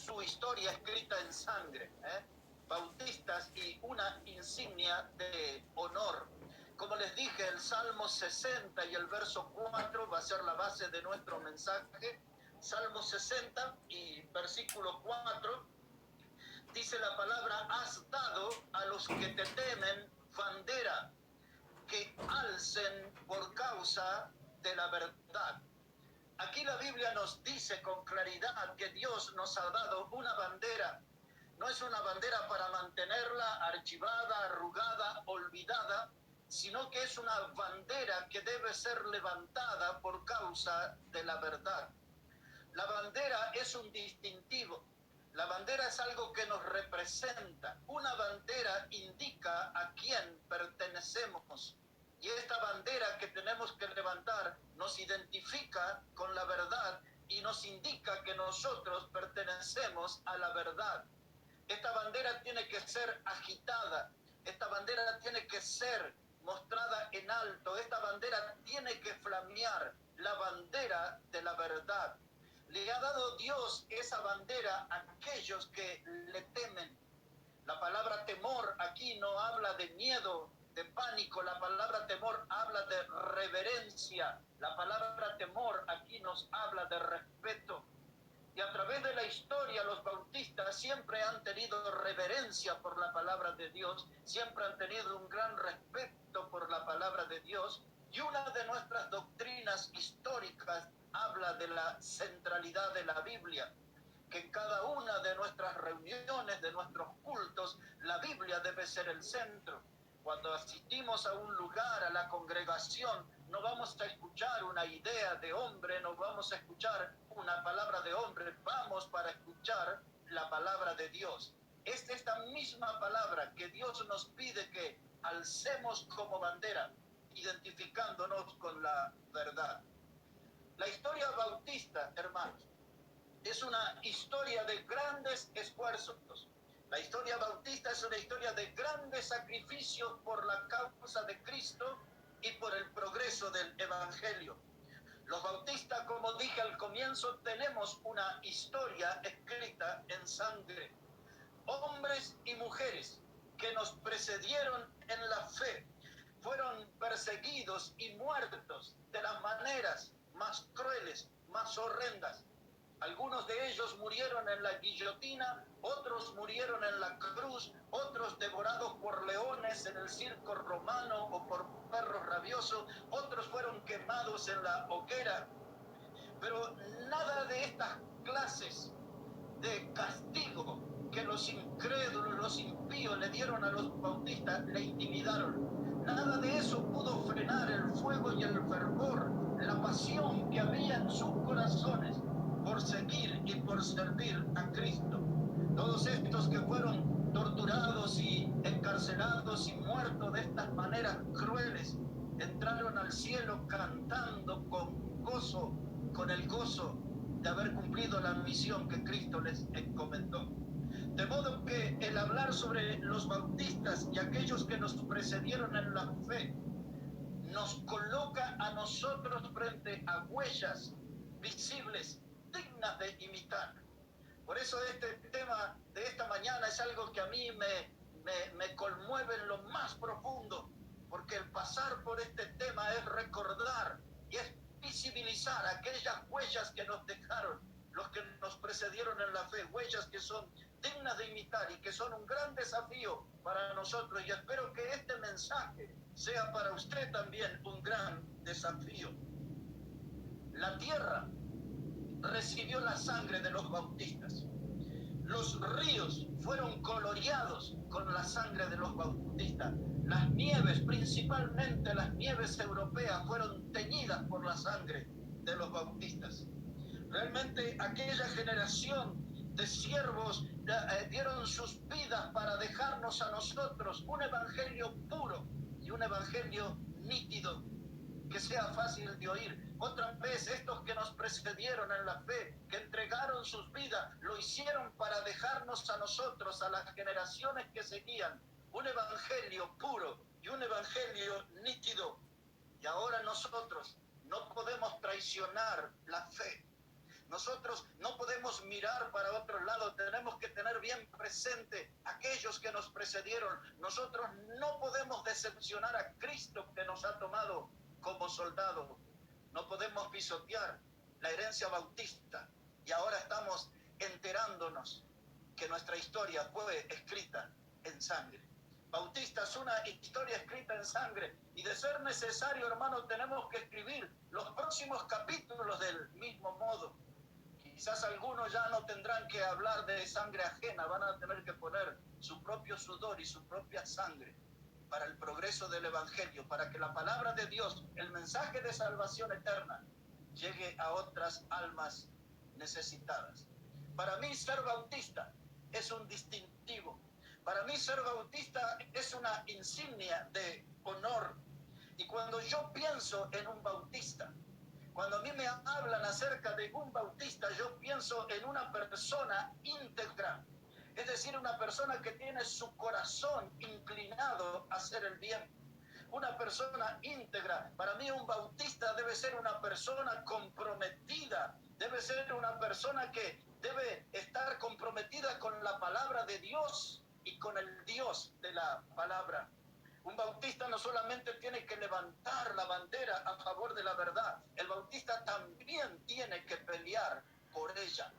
su historia escrita en sangre, bautistas y una insignia de honor. Como les dije, el Salmo 60 y el verso 4 va a ser la base de nuestro mensaje. Salmo 60 y versículo 4 dice la palabra: has dado a los que te temen bandera, que alcen por causa de la verdad. Aquí la Biblia nos dice con claridad que Dios nos ha dado una bandera. No es una bandera para mantenerla archivada, arrugada, olvidada, sino que es una bandera que debe ser levantada por causa de la verdad. La bandera es un distintivo. La bandera es algo que nos representa. Una bandera indica a quién pertenecemos. Y esta bandera que tenemos que levantar nos identifica con la verdad y nos indica que nosotros pertenecemos a la verdad. Esta bandera tiene que ser agitada. Esta bandera tiene que ser mostrada en alto. Esta bandera tiene que flamear, la bandera de la verdad. Le ha dado Dios esa bandera a aquellos que le temen. La palabra temor aquí no habla de miedo, de pánico. La palabra temor habla de reverencia. La palabra temor aquí nos habla de respeto. Y a través de la historia, los bautistas siempre han tenido reverencia por la palabra de Dios, siempre han tenido un gran respeto por la palabra de Dios. Y una de nuestras doctrinas históricas habla de la centralidad de la Biblia, que en cada una de nuestras reuniones, de nuestros cultos, la Biblia debe ser el centro. Cuando asistimos a un lugar, a la congregación, no vamos a escuchar una idea de hombre, no vamos a escuchar una palabra de hombre, vamos para escuchar la palabra de Dios. Es esta misma palabra que Dios nos pide que alcemos como bandera, identificándonos con la verdad. La historia bautista, hermanos, es una historia de grandes esfuerzos. La historia bautista es una historia de grandes sacrificios por la causa de Cristo y por el progreso del Evangelio. Los bautistas, como dije al comienzo, tenemos una historia escrita en sangre. Hombres y mujeres que nos precedieron en la fe fueron perseguidos y muertos de las maneras más crueles, más horrendas. Algunos de ellos murieron en la guillotina, otros murieron en la cruz, otros devorados por leones en el circo romano o por perros rabiosos, otros fueron quemados en la hoguera. Pero nada de estas clases de castigo que los incrédulos, los impíos le dieron a los bautistas, le intimidaron. Nada de eso pudo frenar el fuego y el fervor, la pasión que había en sus corazones por seguir y por servir a Cristo. Todos estos que fueron torturados y encarcelados y muertos de estas maneras crueles, entraron al cielo cantando con gozo, con el gozo de haber cumplido la misión que Cristo les encomendó. De modo que el hablar sobre los bautistas y aquellos que nos precedieron en la fe nos coloca a nosotros frente a huellas visibles, dignas de imitar. Por eso este tema de esta mañana es algo que a mí me conmueve en lo más profundo, porque el pasar por este tema es recordar y es visibilizar aquellas huellas que nos dejaron los que nos precedieron en la fe, huellas que son dignas de imitar y que son un gran desafío para nosotros, y espero que este mensaje sea para usted también un gran desafío. La tierra recibió la sangre de los bautistas. Los ríos fueron coloreados con la sangre de los bautistas. Las nieves, principalmente las nieves europeas, fueron teñidas por la sangre de los bautistas. Realmente aquella generación de siervos dieron sus vidas para dejarnos a nosotros un evangelio puro y un evangelio nítido, que sea fácil de oír. Otra vez, estos que nos precedieron en la fe, que entregaron sus vidas, lo hicieron para dejarnos a nosotros, a las generaciones que seguían, un evangelio puro y un evangelio nítido. Y ahora nosotros no podemos traicionar la fe. Nosotros no podemos mirar para otro lado, tenemos que tener bien presente aquellos que nos precedieron. Nosotros no podemos decepcionar a Cristo que nos ha tomado como soldado. No podemos pisotear la herencia bautista. Y ahora estamos enterándonos que nuestra historia fue escrita en sangre. Bautista es una historia escrita en sangre, y de ser necesario, hermano, tenemos que escribir los próximos capítulos del mismo modo. Quizás algunos ya no tendrán que hablar de sangre ajena, van a tener que poner su propio sudor y su propia sangre para el progreso del Evangelio, para que la palabra de Dios, el mensaje de salvación eterna, llegue a otras almas necesitadas. Para mí ser bautista es un distintivo. Para mí ser bautista es una insignia de honor. Y cuando yo pienso en un bautista, cuando a mí me hablan acerca de un bautista, yo pienso en una persona íntegra, es decir, una persona que tiene su corazón inclinado a hacer el bien. Una persona íntegra. Para mí un bautista debe ser una persona comprometida, debe ser una persona que debe estar comprometida con la palabra de Dios y con el Dios de la palabra. Un bautista no solamente tiene que levantar la bandera a favor de la verdad, el bautista también tiene que pelear por ella.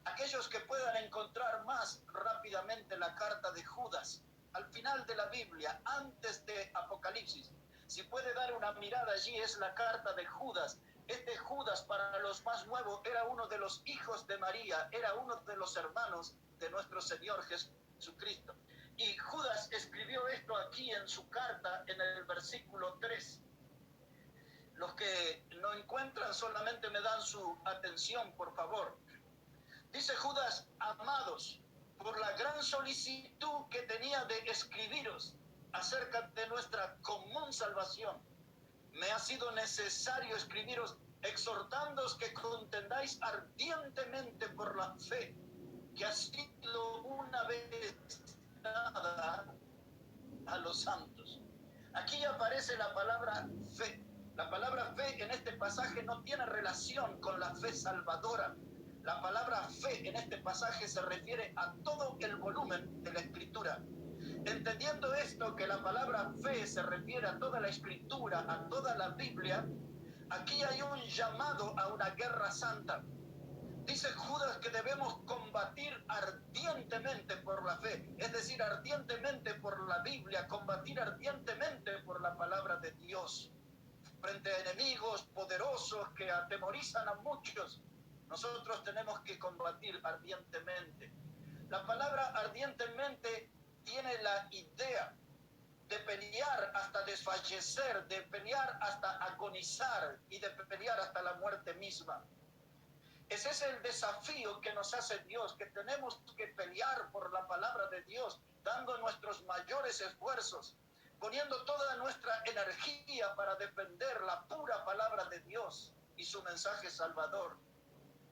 Aquellos que puedan encontrar más rápidamente la carta de Judas, al final de la Biblia, antes de Apocalipsis, si puede dar una mirada allí, es la carta de Judas. Este Judas, para los más nuevos, era uno de los hijos de María, era uno de los hermanos de nuestro Señor Jesucristo. Y Judas escribió esto aquí en su carta, en el versículo 3. Los que no encuentran solamente me dan su atención, por favor. Dice Judas: amados, por la gran solicitud que tenía de escribiros acerca de nuestra común salvación, me ha sido necesario escribiros exhortándoos que contendáis ardientemente por la fe que ha sido una vez dada a los santos. Aquí aparece la palabra fe. La palabra fe en este pasaje no tiene relación con la fe salvadora. La palabra fe en este pasaje se refiere a todo el volumen de la Escritura. Entendiendo esto, que la palabra fe se refiere a toda la Escritura, a toda la Biblia, aquí hay un llamado a una guerra santa. Dice Judas que debemos combatir ardientemente por la fe, es decir, ardientemente por la Biblia, combatir ardientemente por la palabra de Dios. Frente a enemigos poderosos que atemorizan a muchos, nosotros tenemos que combatir ardientemente. La palabra ardientemente tiene la idea de pelear hasta desfallecer, de pelear hasta agonizar y de pelear hasta la muerte misma. Ese es el desafío que nos hace Dios, que tenemos que pelear por la palabra de Dios, dando nuestros mayores esfuerzos, poniendo toda nuestra energía para defender la pura palabra de Dios y su mensaje salvador.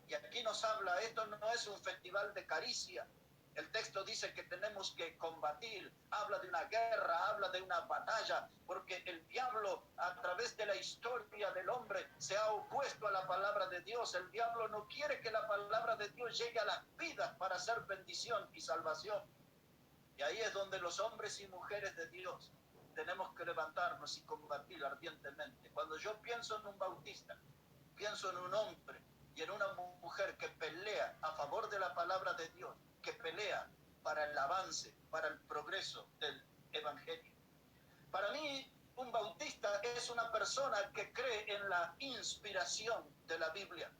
Y aquí nos habla, esto no es un festival de caricia. El texto dice que tenemos que combatir, habla de una guerra, habla de una batalla, porque el diablo a través de la historia del hombre se ha opuesto a la palabra de Dios. El diablo no quiere que la palabra de Dios llegue a las vidas para hacer bendición y salvación. Y ahí es donde los hombres y mujeres de Dios tenemos que levantarnos y combatir ardientemente. Cuando yo pienso en un bautista, pienso en un hombre y en una mujer que pelea a favor de la palabra de Dios, que pelea para el avance, para el progreso del Evangelio. Para mí, un bautista es una persona que cree en la inspiración de la Biblia.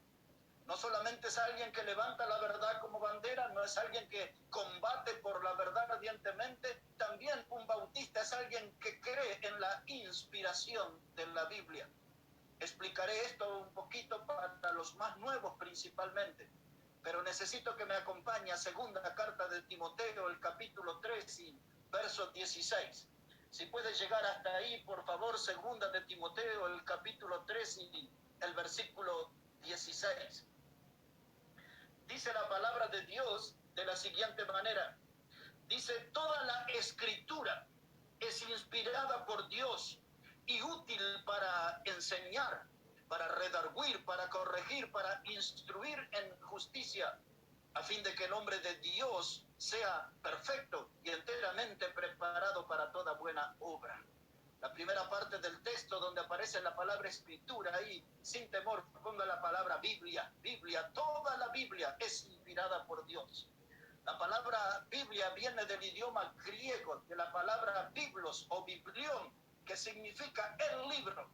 No solamente es alguien que levanta la verdad como bandera, no es alguien que combate por la verdad ardientemente, también un bautista es alguien que cree en la inspiración de la Biblia. Explicaré esto un poquito para los más nuevos principalmente, pero necesito que me acompañe a segunda carta de Timoteo, el capítulo 3 y verso 16. Si puede llegar hasta ahí, por favor, segunda de Timoteo, el capítulo 3 y el versículo 16. Dice la palabra de Dios de la siguiente manera. Dice: toda la escritura es inspirada por Dios y útil para enseñar, para redarguir, para corregir, para instruir en justicia, a fin de que el hombre de Dios sea perfecto y enteramente preparado para toda buena obra. La primera parte del texto donde aparece la palabra escritura, ahí sin temor ponga la palabra Biblia. Biblia, toda la Biblia es inspirada por Dios. La palabra Biblia viene del idioma griego, de la palabra biblos o biblión, que significa el libro.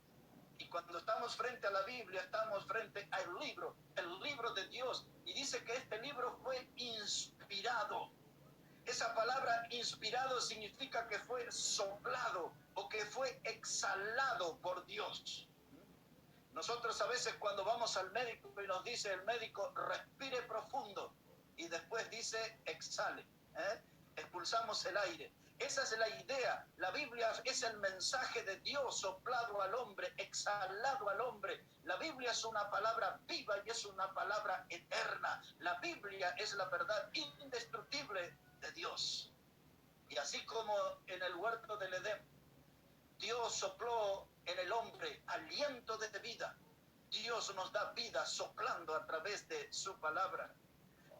Y cuando estamos frente a la Biblia, estamos frente al libro de Dios. Y dice que este libro fue inspirado. Esa palabra inspirado significa que fue soplado o que fue exhalado por Dios. Nosotros a veces cuando vamos al médico y nos dice el médico, respire profundo, y después dice, exhale, expulsamos el aire. Esa es la idea. La Biblia es el mensaje de Dios soplado al hombre, exhalado al hombre. La Biblia es una palabra viva y es una palabra eterna. La Biblia es la verdad indestructible de Dios. Y así como en el huerto del Edén, Dios sopló en el hombre aliento de vida. Dios nos da vida soplando a través de su palabra.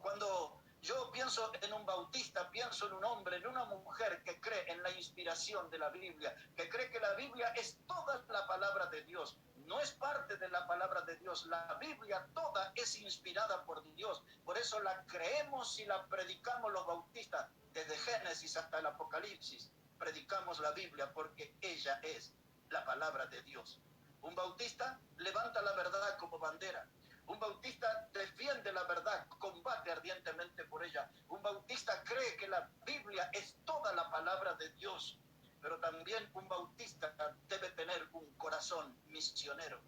Cuando yo pienso en un bautista, pienso en un hombre, en una mujer que cree en la inspiración de la Biblia, que cree que la Biblia es toda la palabra de Dios. No es parte de la palabra de Dios. La Biblia toda es inspirada por Dios. Por eso la creemos y la predicamos los bautistas, desde Génesis hasta el Apocalipsis. Predicamos la Biblia porque ella es la palabra de Dios. Un bautista levanta la verdad como bandera. Un bautista defiende la verdad, combate ardientemente por ella. Un bautista cree que la Biblia es toda la palabra de Dios. Pero también un bautista debe tener un corazón misionero.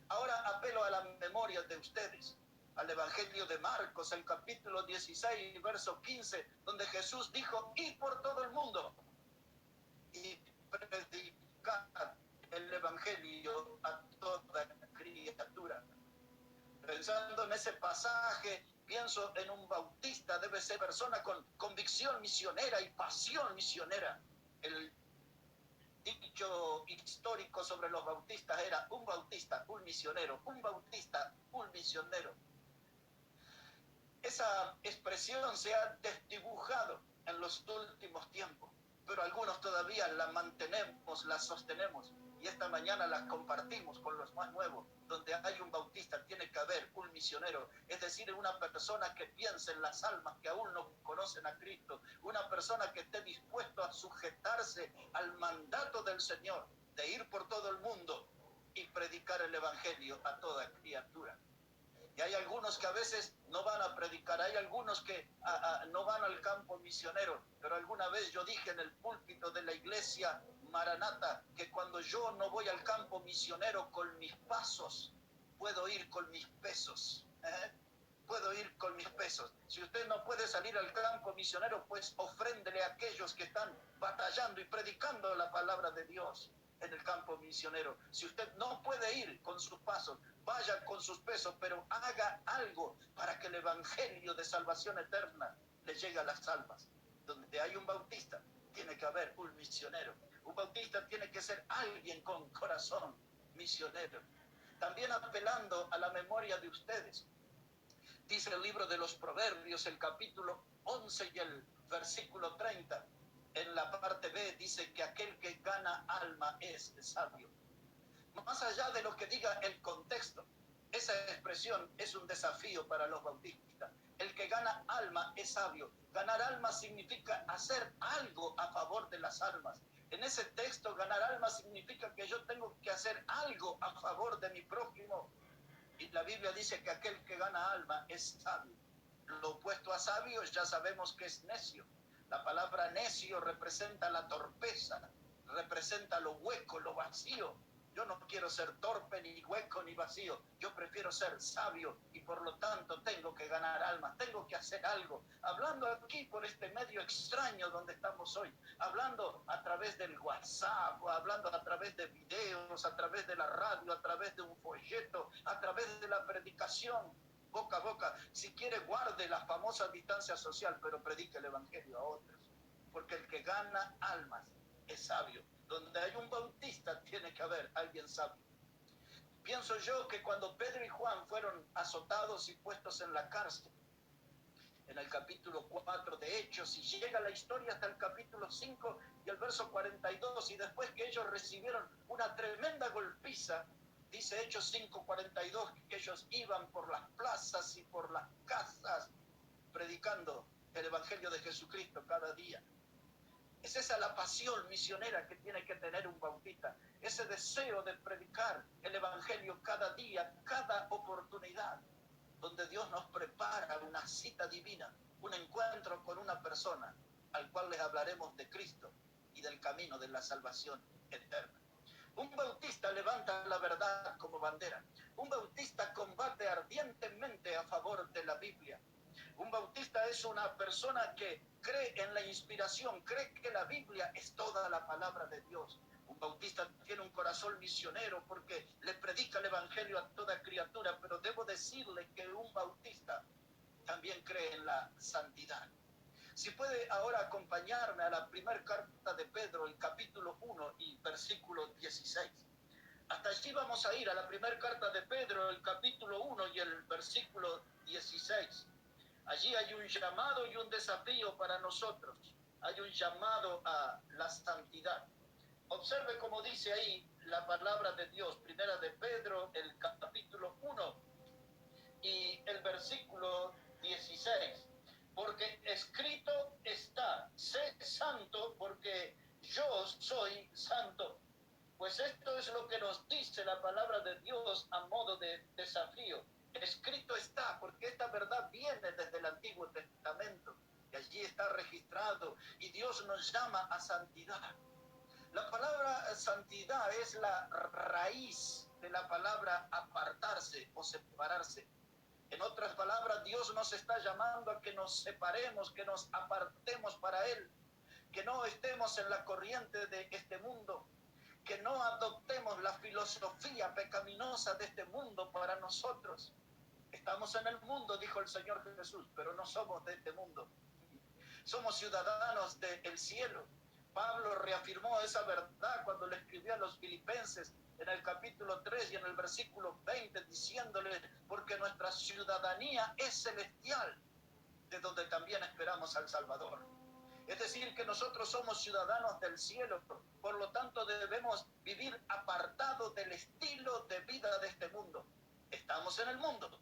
Ahora apelo a la memoria de ustedes, al Evangelio de Marcos, el capítulo 16, verso 15, donde Jesús dijo, id por todo el mundo y predicad el Evangelio a toda criatura. Pensando en ese pasaje, pienso en un bautista, debe ser persona con convicción misionera y pasión misionera. El dicho histórico sobre los bautistas era un bautista, un misionero, un bautista, un misionero. Esa expresión se ha desdibujado en los últimos tiempos, pero algunos todavía la mantenemos, la sostenemos, y esta mañana las compartimos con los más nuevos. Donde hay un bautista tiene que haber un misionero, es decir, una persona que piense en las almas que aún no conocen a Cristo, una persona que esté dispuesto a sujetarse al mandato del Señor de ir por todo el mundo y predicar el Evangelio a toda criatura. Y hay algunos que a veces no van a predicar, hay algunos que no van al campo misionero, pero alguna vez yo dije en el púlpito de la iglesia Maranata que cuando yo no voy al campo misionero con mis pasos, puedo ir con mis pesos. Puedo ir con mis pesos. Si usted no puede salir al campo misionero, pues ofréndele a aquellos que están batallando y predicando la palabra de Dios en el campo misionero. Si usted no puede ir con sus pasos, vaya con sus pesos, pero haga algo para que el evangelio de salvación eterna le llegue a las almas. Donde hay un bautista, tiene que haber un misionero. Un bautista tiene que ser alguien con corazón misionero. También apelando a la memoria de ustedes, dice el libro de los Proverbios, el capítulo 11 y el versículo 30. En la parte B dice que aquel que gana alma es sabio. Más allá de lo que diga el contexto, esa expresión es un desafío para los bautistas. El que gana alma es sabio. Ganar alma significa hacer algo a favor de las almas. En ese texto, ganar alma significa que yo tengo que hacer algo a favor de mi prójimo. Y la Biblia dice que aquel que gana alma es sabio. Lo opuesto a sabio ya sabemos que es necio. La palabra necio representa la torpeza, representa lo hueco, lo vacío. Yo no quiero ser torpe, ni hueco, ni vacío. Yo prefiero ser sabio y por lo tanto tengo que ganar almas, tengo que hacer algo. Hablando aquí por este medio extraño donde estamos hoy, hablando a través del WhatsApp, o hablando a través de videos, a través de la radio, a través de un folleto, a través de la predicación, boca a boca. Si quiere, guarde la famosa distancia social, pero predique el evangelio a otros. Porque el que gana almas es sabio. Donde hay un bautista tiene que haber alguien sabio. Pienso yo que cuando Pedro y Juan fueron azotados y puestos en la cárcel, en el capítulo 4 de Hechos, y llega la historia hasta el capítulo 5 y el verso 42, y después que ellos recibieron una tremenda golpiza, dice Hechos 5:42, que ellos iban por las plazas y por las casas predicando el Evangelio de Jesucristo cada día. Es esa la pasión misionera que tiene que tener un bautista, ese deseo de predicar el Evangelio cada día, cada oportunidad, donde Dios nos prepara una cita divina, un encuentro con una persona al cual les hablaremos de Cristo y del camino de la salvación eterna. Un bautista levanta la verdad como bandera. Un bautista combate ardientemente a favor de la Biblia. Un bautista es una persona que cree en la inspiración, cree que la Biblia es toda la palabra de Dios. Un bautista tiene un corazón misionero porque le predica el Evangelio a toda criatura, pero debo decirle que un bautista también cree en la santidad. Si puede ahora acompañarme a la primera carta de Pedro, el capítulo 1 y versículo 16. Hasta allí vamos a ir, a la primera carta de Pedro, el capítulo 1 y el versículo 16. Allí hay un llamado y un desafío para nosotros. Hay un llamado a la santidad. Observe cómo dice ahí la palabra de Dios, primera de Pedro, el capítulo 1 y el versículo 16. Porque escrito está, sé santo porque yo soy santo. Pues esto es lo que nos dice la palabra de Dios a modo de desafío. Escrito está, porque esta verdad viene desde el Antiguo Testamento, y allí está registrado, y Dios nos llama a santidad. La palabra santidad es la raíz de la palabra apartarse o separarse. En otras palabras, Dios nos está llamando a que nos separemos, que nos apartemos para Él, que no estemos en la corriente de este mundo, que no adoptemos la filosofía pecaminosa de este mundo para nosotros. Estamos en el mundo, dijo el Señor Jesús, pero no somos de este mundo. Somos ciudadanos del cielo. Pablo reafirmó esa verdad cuando le escribió a los filipenses en el capítulo 3 y en el versículo 20, diciéndole, porque nuestra ciudadanía es celestial, de donde también esperamos al Salvador. Es decir, que nosotros somos ciudadanos del cielo, por lo tanto debemos vivir apartados del estilo de vida de este mundo. Estamos en el mundo,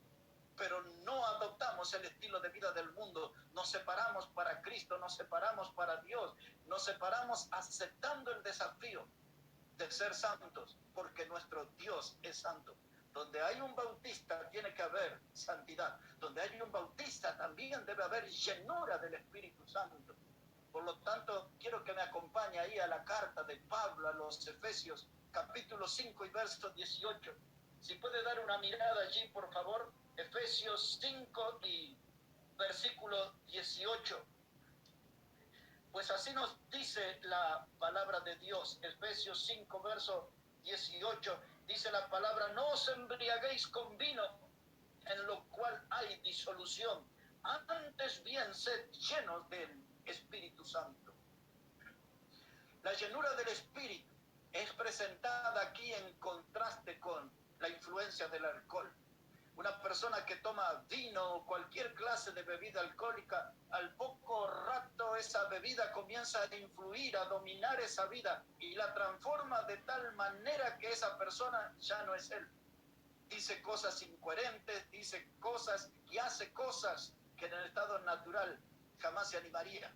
pero no adoptamos el estilo de vida del mundo. Nos separamos para Cristo, nos separamos para Dios, nos separamos aceptando el desafío de ser santos, porque nuestro Dios es santo. Donde hay un bautista tiene que haber santidad. Donde hay un bautista también debe haber llenura del Espíritu Santo. Por lo tanto, quiero que me acompañe ahí a la carta de Pablo a los Efesios, capítulo 5 y verso 18. Si puede dar una mirada allí, por favor, Efesios 5 y versículo 18. Pues así nos dice la palabra de Dios, Efesios 5, verso 18, dice la palabra, no os embriaguéis con vino, en lo cual hay disolución, antes bien sed llenos del Espíritu Santo. La llenura del Espíritu es presentada aquí en contraste con la influencia del alcohol. Una persona que toma vino o cualquier clase de bebida alcohólica, al poco rato esa bebida comienza a influir, a dominar esa vida y la transforma de tal manera que esa persona ya no es él. Dice cosas incoherentes, dice cosas y hace cosas que en el estado natural jamás se animaría.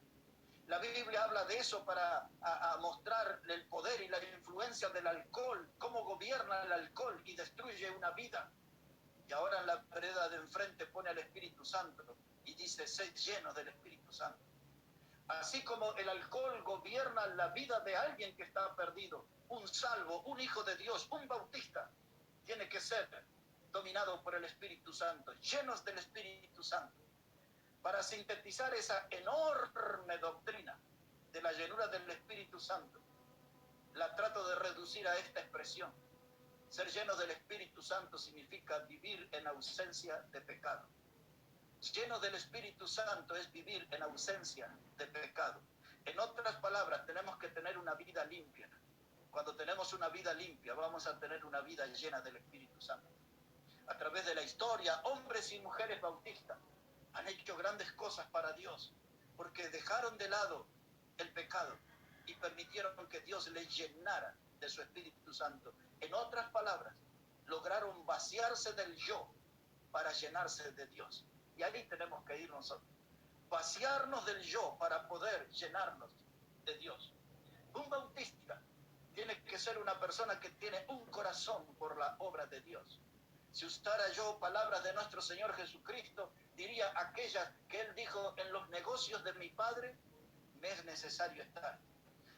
La Biblia habla de eso para mostrar el poder y la influencia del alcohol, cómo gobierna el alcohol y destruye una vida. Y ahora en la vereda de enfrente pone al Espíritu Santo y dice, sed llenos del Espíritu Santo. Así como el alcohol gobierna la vida de alguien que está perdido, un salvo, un hijo de Dios, un bautista, tiene que ser dominado por el Espíritu Santo, llenos del Espíritu Santo. Para sintetizar esa enorme doctrina de la llenura del Espíritu Santo, la trato de reducir a esta expresión. Ser lleno del Espíritu Santo significa vivir en ausencia de pecado. Lleno del Espíritu Santo es vivir en ausencia de pecado. En otras palabras, tenemos que tener una vida limpia. Cuando tenemos una vida limpia, vamos a tener una vida llena del Espíritu Santo. A través de la historia, hombres y mujeres bautistas han hecho grandes cosas para Dios, porque dejaron de lado el pecado y permitieron que Dios les llenara de su Espíritu Santo. En otras palabras, lograron vaciarse del yo para llenarse de Dios. Y ahí tenemos que ir nosotros. Vaciarnos del yo para poder llenarnos de Dios. Un bautista tiene que ser una persona que tiene un corazón por la obra de Dios. Si usara yo palabras de nuestro Señor Jesucristo, diría aquellas que Él dijo: en los negocios de mi Padre me es necesario estar.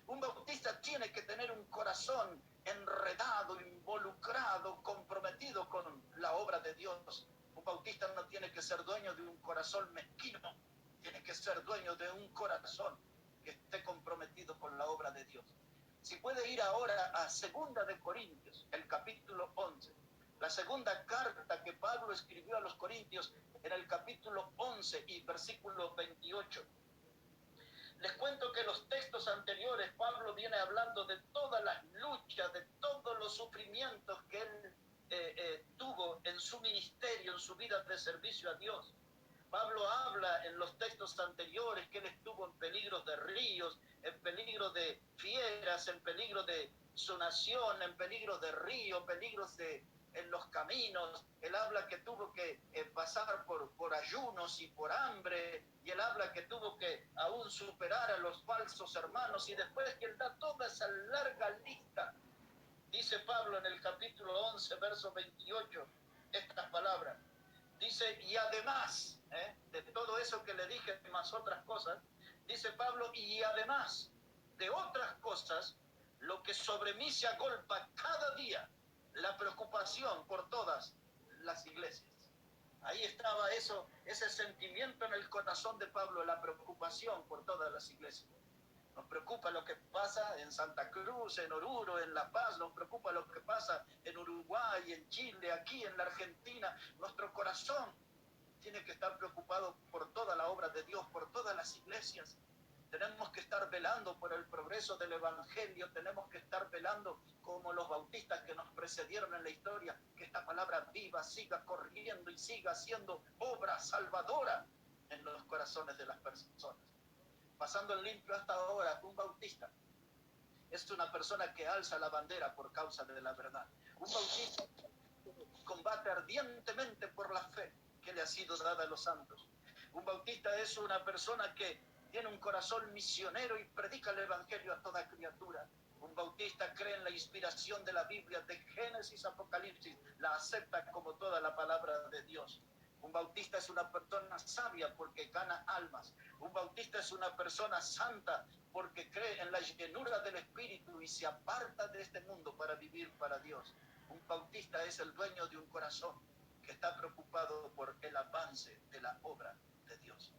Un bautista tiene que tener un corazón enredado, involucrado, comprometido con la obra de Dios. Un bautista no tiene que ser dueño de un corazón mezquino, tiene que ser dueño de un corazón que esté comprometido con la obra de Dios. Si puede ir ahora a 2 de Corintios, el capítulo 11, la segunda carta que Pablo escribió a los Corintios, en el capítulo 11 y versículo 28. Les cuento que los textos anteriores, Pablo viene hablando de todas las luchas, de todos los sufrimientos que él tuvo en su ministerio, en su vida de servicio a Dios. Pablo habla en los textos anteriores que él estuvo en peligros de ríos, en peligro de fieras, en peligro de su nación, en peligros de río, peligros en los caminos. Él habla que tuvo que pasar por ayunos y por hambre, y él habla que tuvo que aún superar a los falsos hermanos, y después que él da toda esa larga lista, dice Pablo en el capítulo 11, verso 28, estas palabras. Dice: y además, de todo eso que le dije, más otras cosas, dice Pablo: y además de otras cosas, lo que sobre mí se agolpa cada día, la preocupación por todas las iglesias. Ahí estaba eso, ese sentimiento en el corazón de Pablo, la preocupación por todas las iglesias. Nos preocupa lo que pasa en Santa Cruz, en Oruro, en La Paz. Nos preocupa lo que pasa en Uruguay, en Chile, aquí en la Argentina. Nuestro corazón tiene que estar preocupado por toda la obra de Dios, por todas las iglesias. Tenemos que estar velando por el progreso del Evangelio. Tenemos que estar velando como los bautistas que nos precedieron en la historia, que esta palabra viva siga corriendo y siga haciendo obra salvadora en los corazones de las personas. Pasando en limpio hasta ahora, un bautista es una persona que alza la bandera por causa de la verdad. Un bautista combate ardientemente por la fe que le ha sido dada a los santos. Un bautista es una persona que tiene un corazón misionero y predica el evangelio a toda criatura. Un bautista cree en la inspiración de la Biblia, de Génesis a Apocalipsis, la acepta como toda la palabra de Dios. Un bautista es una persona sabia porque gana almas. Un bautista es una persona santa porque cree en la llenura del Espíritu y se aparta de este mundo para vivir para Dios. Un bautista es el dueño de un corazón que está preocupado por el avance de la obra de Dios.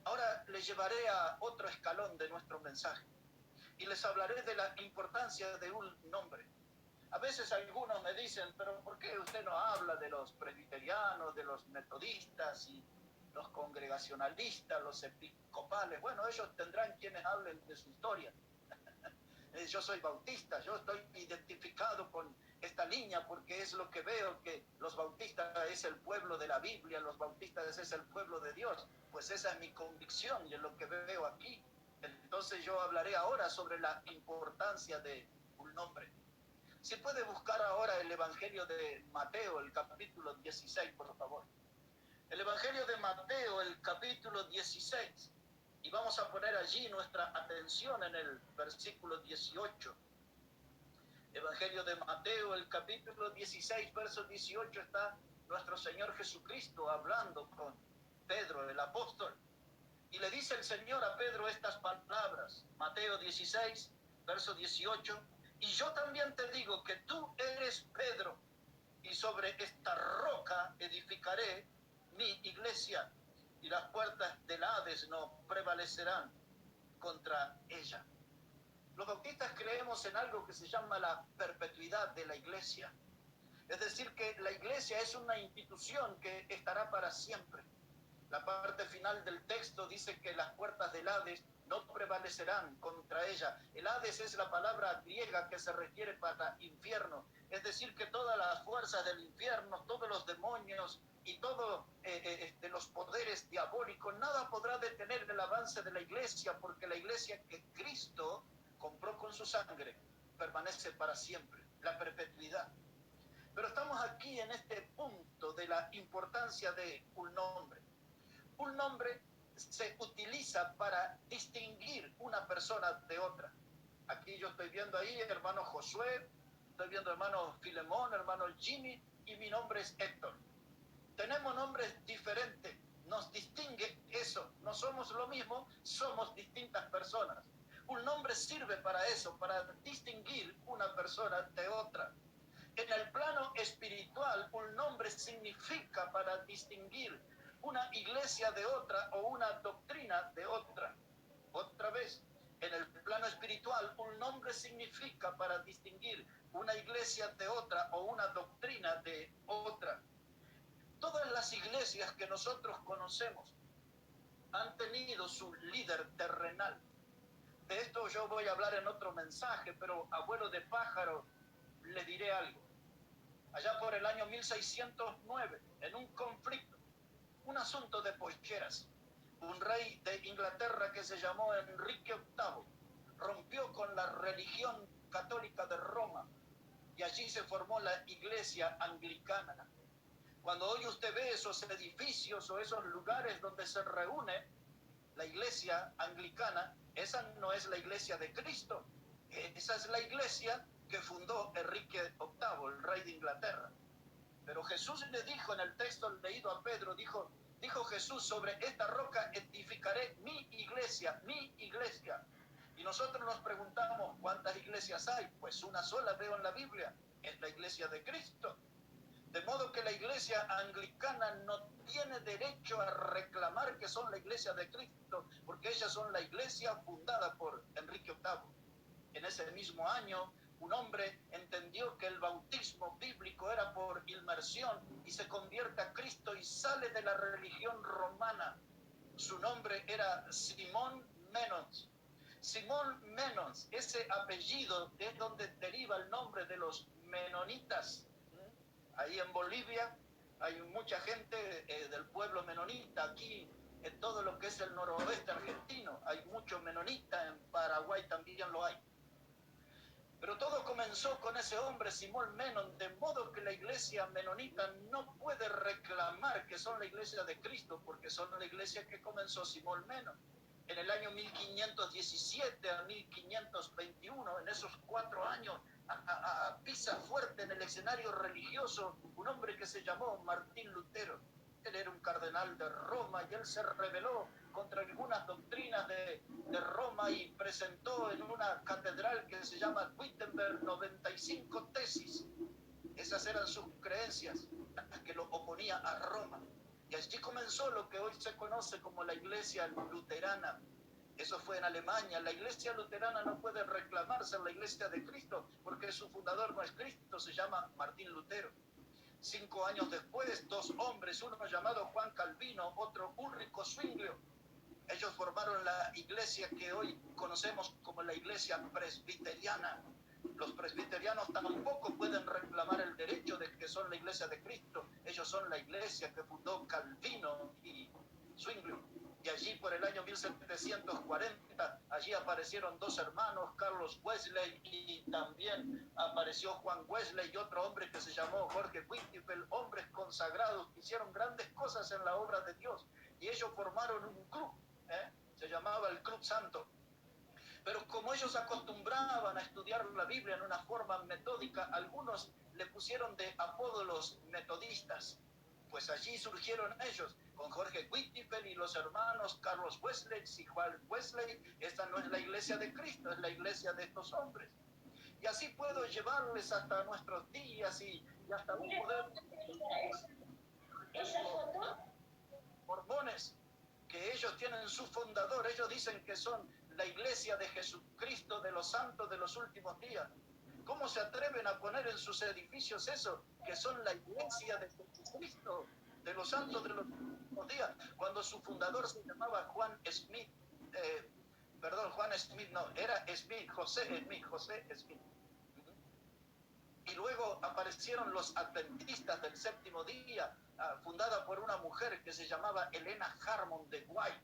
Ahora les llevaré a otro escalón de nuestro mensaje y les hablaré de la importancia de un nombre. A veces algunos me dicen: pero ¿por qué usted no habla de los presbiterianos, de los metodistas y los congregacionalistas, los episcopales? Bueno, ellos tendrán quienes hablen de su historia. Yo soy bautista, yo estoy identificado con esta línea porque es lo que veo, que los bautistas es el pueblo de la Biblia, los bautistas es el pueblo de Dios. Pues esa es mi convicción y es lo que veo aquí. Entonces yo hablaré ahora sobre la importancia de un nombre. Si puede buscar ahora el Evangelio de Mateo, el capítulo 16, por favor. El Evangelio de Mateo, el capítulo 16. Y vamos a poner allí nuestra atención en el versículo 18. Evangelio de Mateo, el capítulo 16, verso 18, está nuestro Señor Jesucristo hablando con Pedro, el apóstol. Y le dice el Señor a Pedro estas palabras. Mateo 16, verso 18. Y yo también te digo que tú eres Pedro, y sobre esta roca edificaré mi iglesia, y las puertas del Hades no prevalecerán contra ella. Los bautistas creemos en algo que se llama la perpetuidad de la iglesia. Es decir, que la iglesia es una institución que estará para siempre. La parte final del texto dice que las puertas del Hades no prevalecerán contra ella. El Hades es la palabra griega que se refiere para infierno, es decir, que todas las fuerzas del infierno, todos los demonios y todos los poderes diabólicos, nada podrá detener el avance de la iglesia, porque la iglesia que Cristo compró con su sangre permanece para siempre, la perpetuidad. Pero estamos aquí en este punto de la importancia de un nombre. Un nombre se utiliza para distinguir una persona de otra. Aquí yo estoy viendo ahí hermano Josué, estoy viendo hermano Filemón, hermano Jimmy, y mi nombre es Héctor. Tenemos nombres diferentes, nos distingue eso, no somos lo mismo, somos distintas personas. Un nombre sirve para eso, para distinguir una persona de otra. En el plano espiritual, un nombre significa para distinguir una iglesia de otra o una doctrina de otra. Otra vez, en el plano espiritual, un nombre significa para distinguir una iglesia de otra o una doctrina de otra. Todas las iglesias que nosotros conocemos han tenido su líder terrenal. De esto yo voy a hablar en otro mensaje, pero abuelo de pájaro, le diré algo. Allá por el año 1609, en un conflicto, un asunto de polleras, un rey de Inglaterra que se llamó Enrique VIII rompió con la religión católica de Roma y allí se formó la iglesia anglicana. Cuando hoy usted ve esos edificios o esos lugares donde se reúne la iglesia anglicana, esa no es la iglesia de Cristo, esa es la iglesia que fundó Enrique VIII, el rey de Inglaterra. Pero Jesús le dijo en el texto leído a Pedro, dijo Jesús, sobre esta roca edificaré mi iglesia, mi iglesia. Y nosotros nos preguntamos, ¿cuántas iglesias hay? Pues una sola veo en la Biblia, es la iglesia de Cristo. De modo que la iglesia anglicana no tiene derecho a reclamar que son la iglesia de Cristo, porque ellas son la iglesia fundada por Enrique VIII. En ese mismo año, un hombre entendió que el bautismo bíblico era por inmersión y se convierte a Cristo y sale de la religión romana. Su nombre era Simón Menons. Simón Menons, ese apellido es donde deriva el nombre de los menonitas. Ahí en Bolivia hay mucha gente del pueblo menonita. Aquí en todo lo que es el noroeste argentino hay muchos menonitas, en Paraguay también lo hay. Pero todo comenzó con ese hombre, Simón Menon, de modo que la iglesia menonita no puede reclamar que son la iglesia de Cristo, porque son la iglesia que comenzó Simón Menon. En el año 1517 a 1521, en esos 4 años, pisa fuerte en el escenario religioso un hombre que se llamó Martín Lutero. Él era un cardenal de Roma y él se rebeló contra algunas doctrinas de Roma y presentó en una catedral que se llama Wittenberg 95 tesis. Esas eran sus creencias, las que lo oponía a Roma. Y allí comenzó lo que hoy se conoce como la iglesia luterana. Eso fue en Alemania. La iglesia luterana no puede reclamarse en la iglesia de Cristo porque su fundador no es Cristo, se llama Martín Lutero. 5 años después, 2 hombres, uno llamado Juan Calvino, otro Ulrico Zwinglio, ellos formaron la iglesia que hoy conocemos como la iglesia presbiteriana. Los presbiterianos tampoco pueden reclamar el derecho de que son la iglesia de Cristo. Ellos son la iglesia que fundó Calvino y Zwinglio. Y allí por el año 1740, allí aparecieron 2 hermanos, Carlos Wesley, y también apareció Juan Wesley y otro hombre que se llamó Jorge Whitfield, hombres consagrados que hicieron grandes cosas en la obra de Dios. Y ellos formaron un club, se llamaba el Club Santo. Pero como ellos acostumbraban a estudiar la Biblia en una forma metódica, algunos le pusieron de apodo los metodistas. Pues allí surgieron ellos, con Jorge Whitfield y los hermanos Carlos Wesley y Juan Wesley. Esta no es la iglesia de Cristo, es la iglesia de estos hombres. Y así puedo llevarles hasta nuestros días y hasta un poder... Mormones, que ellos tienen su fundador, ellos dicen que son la iglesia de Jesucristo, de los santos de los últimos días. ¿Cómo se atreven a poner en sus edificios eso, que son la iglesia de Jesucristo, de los santos de los últimos días, cuando su fundador se llamaba Juan Smith? perdón, Juan Smith, no, era Smith, José Smith. Y luego aparecieron los adventistas del séptimo día, fundada por una mujer que se llamaba Helena Harmon de White.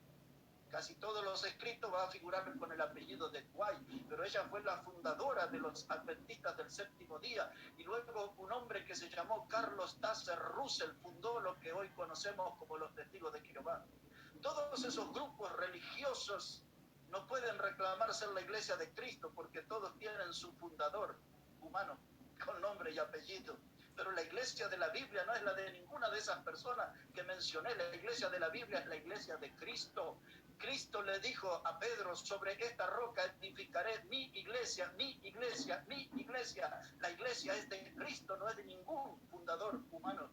Casi todos los escritos van a figurar con el apellido de White, pero ella fue la fundadora de los adventistas del séptimo día. Y luego un hombre que se llamó Carlos Tazer Russell fundó lo que hoy conocemos como los Testigos de Jehová. Todos esos grupos religiosos no pueden reclamar ser la iglesia de Cristo porque todos tienen su fundador humano con nombre y apellido. Pero la iglesia de la Biblia no es la de ninguna de esas personas que mencioné. La iglesia de la Biblia es la iglesia de Cristo. Cristo le dijo a Pedro, sobre esta roca edificaré mi iglesia, mi iglesia, mi iglesia. La iglesia es de Cristo, no es de ningún fundador humano.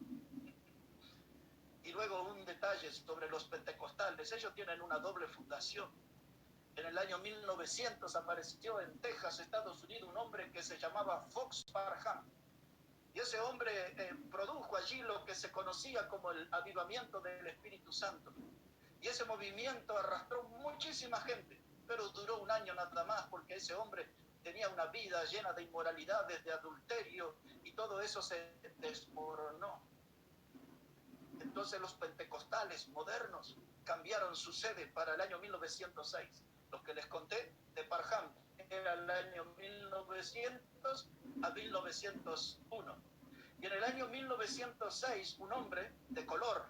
Y luego un detalle sobre los pentecostales. Ellos tienen una doble fundación. En el año 1900 apareció en Texas, Estados Unidos, un hombre que se llamaba Fox Parham. Y ese hombre produjo allí lo que se conocía como el avivamiento del Espíritu Santo. Y ese movimiento arrastró muchísima gente, pero duró un año nada más, porque ese hombre tenía una vida llena de inmoralidades, de adulterio, y todo eso se desmoronó. Entonces los pentecostales modernos cambiaron su sede para el año 1906. Los que les conté de Parham era el año 1900 a 1901. Y en el año 1906, un hombre de color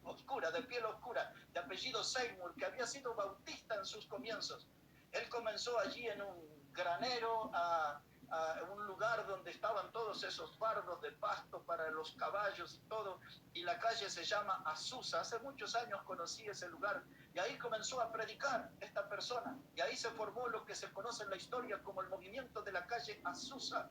oscura, de piel oscura, de apellido Seymour, que había sido bautista en sus comienzos, él comenzó allí en un granero a un lugar donde estaban todos esos fardos de pasto para los caballos y todo, y la calle se llama Azusa. Hace muchos años conocí ese lugar, y ahí comenzó a predicar esta persona, y ahí se formó lo que se conoce en la historia como el movimiento de la calle Azusa.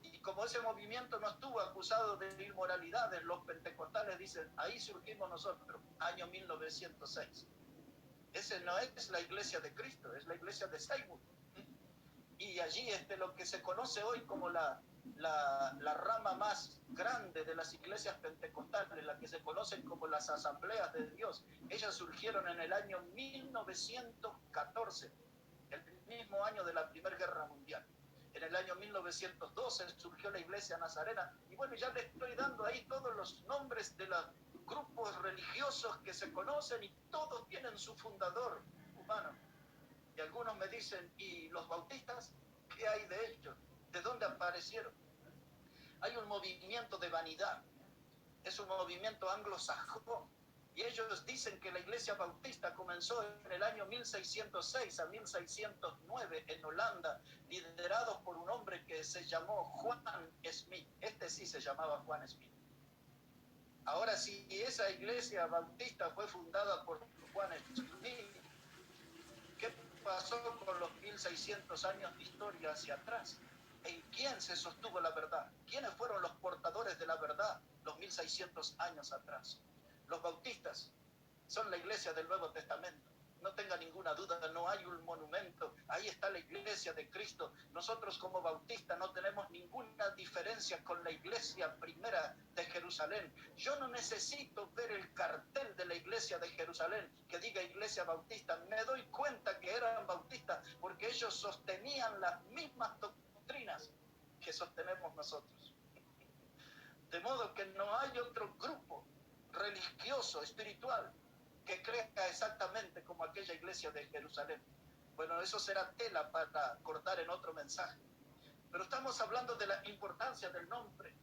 Y como ese movimiento no estuvo acusado de inmoralidades, los pentecostales dicen, ahí surgimos nosotros, año 1906. Ese no es la iglesia de Cristo, es la iglesia de Seymour. Y allí lo que se conoce hoy como la rama más grande de las iglesias pentecostales, la que se conocen como las asambleas de Dios, ellas surgieron en el año 1914, el mismo año de la Primera Guerra Mundial. En el año 1912 surgió la iglesia nazarena, y bueno, ya le estoy dando ahí todos los nombres de los grupos religiosos que se conocen, y todos tienen su fundador humano. Y algunos me dicen, ¿y los bautistas? ¿Qué hay de ellos? ¿De dónde aparecieron? Hay un movimiento de vanidad. Es un movimiento anglosajón. Y ellos dicen que la iglesia bautista comenzó en el año 1606 a 1609 en Holanda, liderados por un hombre que se llamó Juan Smith. Este sí se llamaba Juan Smith. Ahora, si esa iglesia bautista fue fundada por Juan Smith, ¿qué pasó con los 1600 años de historia hacia atrás? ¿En quién se sostuvo la verdad? ¿Quiénes fueron los portadores de la verdad los 1600 años atrás? Los bautistas son la iglesia del Nuevo Testamento. No tenga ninguna duda, no hay un monumento. Ahí está la iglesia de Cristo. Nosotros como bautistas no tenemos ninguna diferencia con la iglesia primera de Jerusalén. Yo no necesito ver el cartel de la iglesia de Jerusalén que diga iglesia bautista. Me doy cuenta que eran bautistas porque ellos sostenían las mismas doctrinas que sostenemos nosotros. De modo que no hay otro grupo religioso, espiritual, que crea exactamente como aquella iglesia de Jerusalén. Bueno, eso será tela para cortar en otro mensaje. Pero estamos hablando de la importancia del nombre,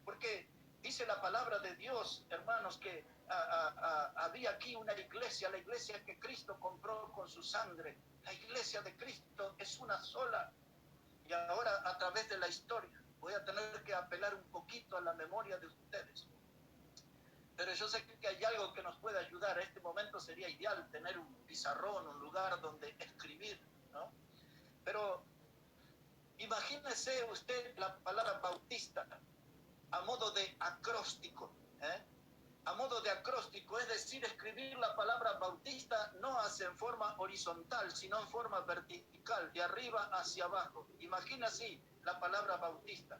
porque dice la palabra de Dios, hermanos, que había aquí una iglesia, la iglesia que Cristo compró con su sangre. La iglesia de Cristo es una sola. Y ahora, a través de la historia, voy a tener que apelar un poquito a la memoria de ustedes. Pero yo sé que hay algo que nos puede ayudar. En este momento sería ideal tener un pizarrón, un lugar donde escribir, ¿no? Pero imagínese usted la palabra bautista a modo de acróstico, a modo de acróstico, es decir, escribir la palabra bautista no hace en forma horizontal, sino en forma vertical, de arriba hacia abajo. Imagina así la palabra bautista.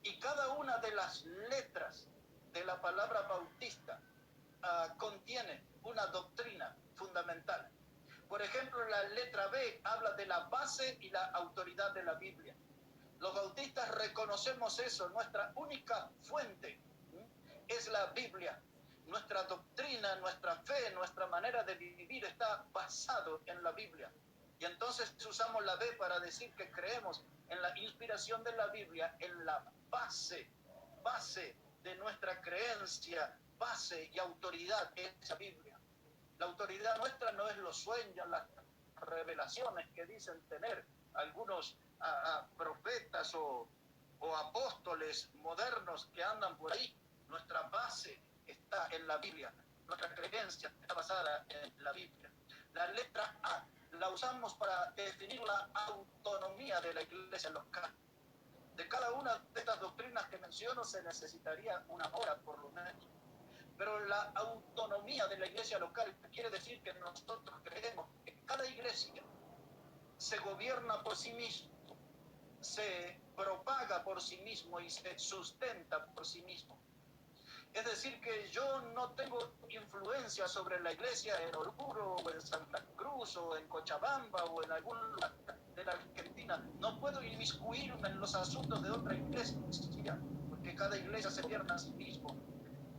Y cada una de las letras de la palabra bautista contiene una doctrina fundamental. Por ejemplo, la letra B habla de la base y la autoridad de la Biblia. Los bautistas reconocemos eso, nuestra única fuente es la Biblia. Nuestra doctrina, nuestra fe, nuestra manera de vivir está basado en la Biblia. Y entonces usamos la B para decir que creemos en la inspiración de la Biblia, en la base de nuestra creencia, base y autoridad es esa Biblia. La autoridad nuestra no es los sueños, las revelaciones que dicen tener algunos profetas o apóstoles modernos que andan por ahí. Nuestra base está en la Biblia. Nuestra creencia está basada en la Biblia. La letra A la usamos para definir la autonomía de la iglesia local. De cada una de estas doctrinas que menciono se necesitaría una hora por lo menos. Pero la autonomía de la iglesia local quiere decir que nosotros creemos que cada iglesia se gobierna por sí mismo, se propaga por sí mismo y se sustenta por sí mismo. Es decir, que yo no tengo influencia sobre la iglesia en Oruro, o en Santa Cruz, o en Cochabamba, o en algún lugar de la Argentina. No puedo inmiscuirme en los asuntos de otra iglesia, porque cada iglesia se gobierna a sí mismo.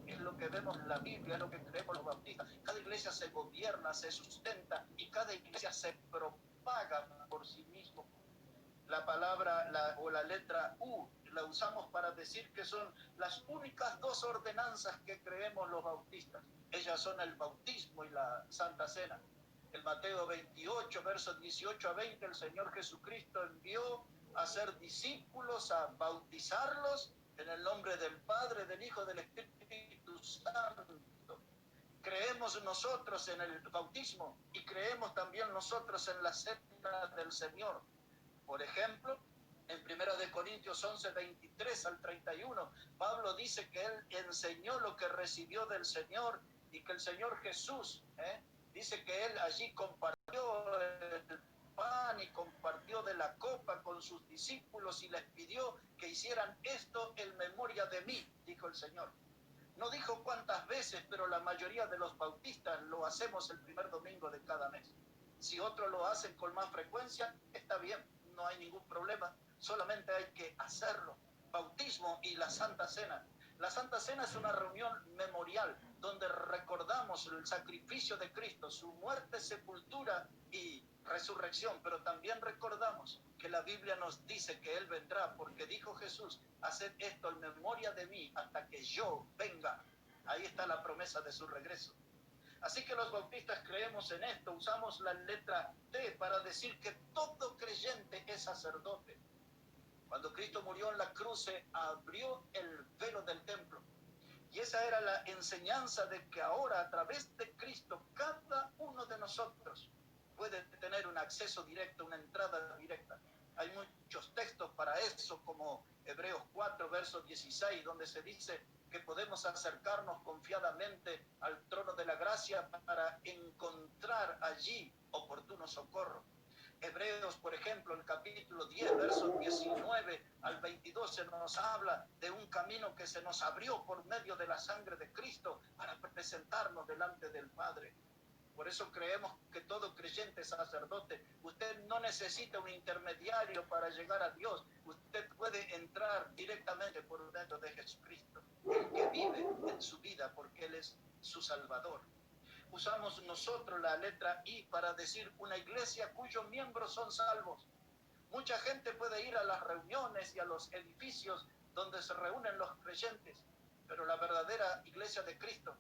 Es lo que vemos en la Biblia, es lo que creemos los bautistas. Cada iglesia se gobierna, se sustenta, y cada iglesia se propaga por sí mismo. La palabra o la letra U la usamos para decir que son las únicas dos ordenanzas que creemos los bautistas. Ellas son el bautismo y la Santa Cena. En Mateo 28, versos 18 a 20, el Señor Jesucristo envió a ser discípulos, a bautizarlos en el nombre del Padre, del Hijo, del Espíritu Santo. Creemos nosotros en el bautismo y creemos también nosotros en la cena del Señor. Por ejemplo, en 1 Corintios 11, 23 al 31, Pablo dice que él enseñó lo que recibió del Señor y que el Señor Jesús, dice que él allí compartió el pan y compartió de la copa con sus discípulos y les pidió que hicieran esto en memoria de mí, dijo el Señor. No dijo cuántas veces, pero la mayoría de los bautistas lo hacemos el primer domingo de cada mes. Si otros lo hacen con más frecuencia, está bien, no hay ningún problema, solamente hay que hacerlo. Bautismo y la Santa Cena. La Santa Cena es una reunión memorial donde recordamos el sacrificio de Cristo, su muerte, sepultura y resurrección, pero también recordamos que la Biblia nos dice que Él vendrá, porque dijo Jesús, haced esto en memoria de mí hasta que yo venga. Ahí está la promesa de su regreso. Así que los bautistas creemos en esto, usamos la letra T para decir que todo creyente es sacerdote. Cuando Cristo murió en la cruz se abrió el velo del templo. Y esa era la enseñanza de que ahora a través de Cristo cada uno de nosotros puede tener un acceso directo, una entrada directa. Hay muchos textos para eso, como Hebreos 4, verso 16, donde se dice que podemos acercarnos confiadamente al trono de la gracia para encontrar allí oportuno socorro. Hebreos, por ejemplo, el capítulo 10, versos 19 al 22, se nos habla de un camino que se nos abrió por medio de la sangre de Cristo para presentarnos delante del Padre. Por eso creemos que todo creyente es sacerdote. Usted no necesita un intermediario para llegar a Dios. Usted puede entrar directamente por medio de Jesucristo, el que vive en su vida porque Él es su Salvador. Usamos nosotros la letra I para decir una iglesia cuyos miembros son salvos. Mucha gente puede ir a las reuniones y a los edificios donde se reúnen los creyentes, pero la verdadera iglesia de Cristo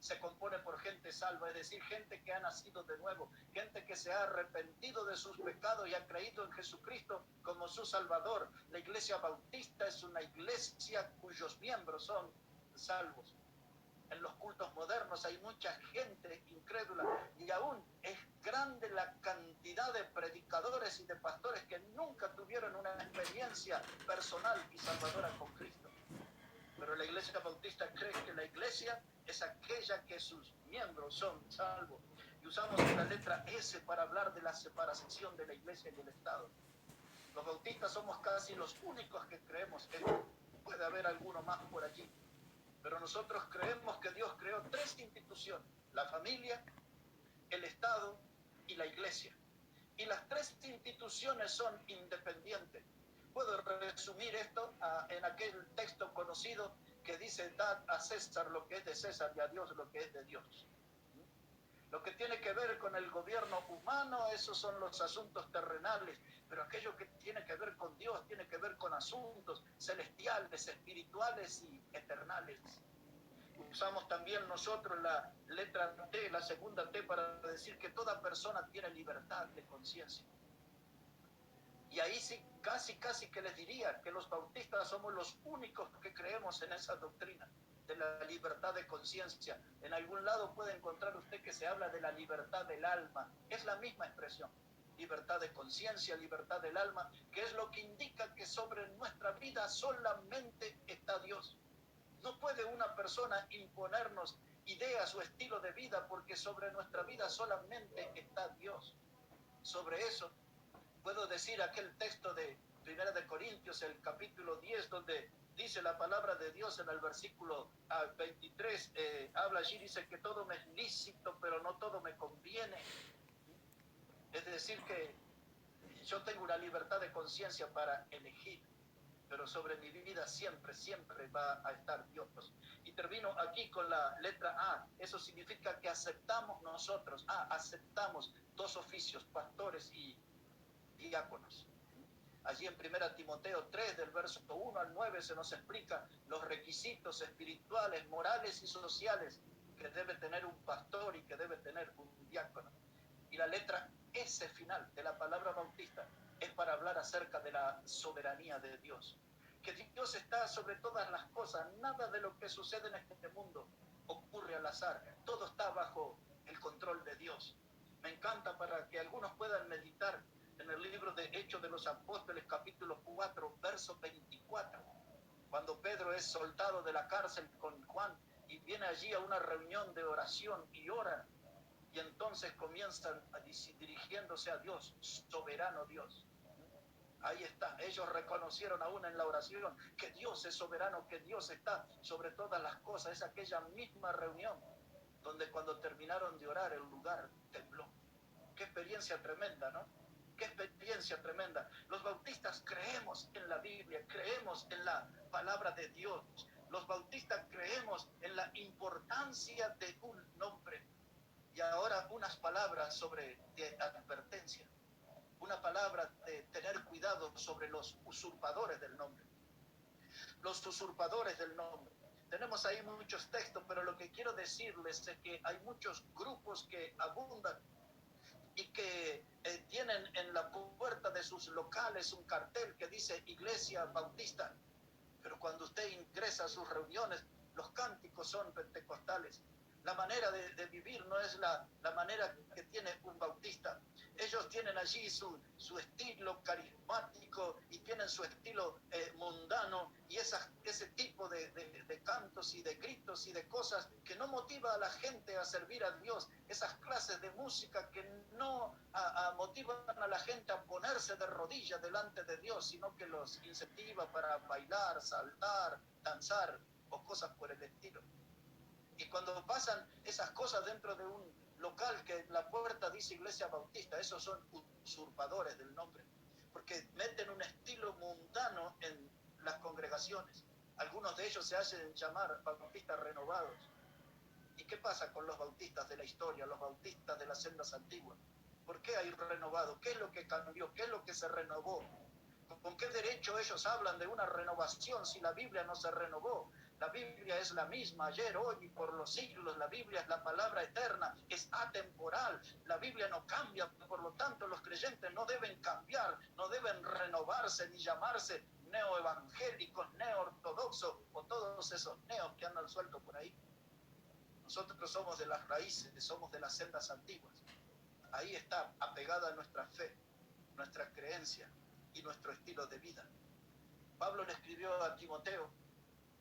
se compone por gente salva, es decir, gente que ha nacido de nuevo, gente que se ha arrepentido de sus pecados y ha creído en Jesucristo como su Salvador. La iglesia bautista es una iglesia cuyos miembros son salvos. En los cultos modernos hay mucha gente incrédula y aún es grande la cantidad de predicadores y de pastores que nunca tuvieron una experiencia personal y salvadora con Cristo. Pero la iglesia bautista cree que la iglesia es aquella que sus miembros son salvos. Y usamos la letra S para hablar de la separación de la iglesia y del Estado. Los bautistas somos casi los únicos que creemos esto. Puede haber alguno más por allí. Pero nosotros creemos que Dios creó tres instituciones: la familia, el Estado y la iglesia. Y las tres instituciones son independientes. Puedo resumir esto en aquel texto conocido que dice: dad a César lo que es de César y a Dios lo que es de Dios. Lo que tiene que ver con el gobierno humano, esos son los asuntos terrenales, pero aquello que tiene que ver con Dios, tiene que ver con asuntos celestiales, espirituales y eternales. Usamos también nosotros la letra T, la segunda T, para decir que toda persona tiene libertad de conciencia. Y ahí sí, casi que les diría que los bautistas somos los únicos que creemos en esa doctrina de la libertad de conciencia. En algún lado puede encontrar usted que se habla de la libertad del alma. Es la misma expresión. Libertad de conciencia, libertad del alma, que es lo que indica que sobre nuestra vida solamente está Dios. No puede una persona imponernos ideas o estilo de vida, porque sobre nuestra vida solamente está Dios. Sobre eso puedo decir aquel texto de 1 de Corintios, el capítulo 10, donde dice la palabra de Dios en el versículo 23, habla allí, dice que todo me es lícito, pero no todo me conviene. Es decir, que yo tengo una libertad de conciencia para elegir, pero sobre mi vida siempre va a estar Dios. Y termino aquí con la letra A. Eso significa que aceptamos nosotros, aceptamos dos oficios, pastores y diáconos. Allí en 1 Timoteo 3, del verso 1 al 9, se nos explica los requisitos espirituales, morales y sociales que debe tener un pastor y que debe tener un diácono. Y la letra S final de la palabra bautista es para hablar acerca de la soberanía de Dios. Que Dios está sobre todas las cosas. Nada de lo que sucede en este mundo ocurre al azar. Todo está bajo el control de Dios. Me encanta para que algunos puedan meditar en el libro de Hechos de los Apóstoles, capítulo 4, verso 24, cuando Pedro es soltado de la cárcel con Juan y viene allí a una reunión de oración y ora, y entonces comienzan dirigiéndose a Dios, soberano Dios. Ahí está, ellos reconocieron aún en la oración que Dios es soberano, que Dios está sobre todas las cosas. Es aquella misma reunión donde cuando terminaron de orar el lugar tembló. Qué experiencia tremenda, ¿no? Qué experiencia tremenda. Los bautistas creemos en la Biblia, creemos en la palabra de Dios. Los bautistas creemos en la importancia de un nombre. Y ahora unas palabras de advertencia. Una palabra de tener cuidado sobre los usurpadores del nombre. Los usurpadores del nombre. Tenemos ahí muchos textos, pero lo que quiero decirles es que hay muchos grupos que abundan y que tienen en la puerta de sus locales un cartel que dice Iglesia Bautista, pero cuando usted ingresa a sus reuniones, los cánticos son pentecostales. La manera de vivir no es la manera que tiene un bautista. Ellos tienen allí su estilo carismático y tienen su estilo mundano, y ese tipo de cantos y de gritos y de cosas que no motiva a la gente a servir a Dios. Esas clases de música que no motivan a la gente a ponerse de rodillas delante de Dios, sino que los incentiva para bailar, saltar, danzar o cosas por el estilo. Y cuando pasan esas cosas dentro de un local que en la puerta dice Iglesia Bautista, esos son usurpadores del nombre, porque meten un estilo mundano en las congregaciones. Algunos de ellos se hacen llamar bautistas renovados. ¿Y qué pasa con los bautistas de la historia, los bautistas de las sendas antiguas? ¿Por qué hay renovado? ¿Qué es lo que cambió? ¿Qué es lo que se renovó? ¿Con qué derecho ellos hablan de una renovación si la Biblia no se renovó? La Biblia es la misma ayer, hoy y por los siglos. La Biblia es la palabra eterna, es atemporal. La Biblia no cambia, por lo tanto los creyentes no deben cambiar, no deben renovarse ni llamarse neoevangélicos, neoortodoxos o todos esos neos que andan sueltos por ahí. Nosotros somos de las raíces, somos de las sendas antiguas. Ahí está apegada nuestra fe, nuestra creencia y nuestro estilo de vida. Pablo le escribió a Timoteo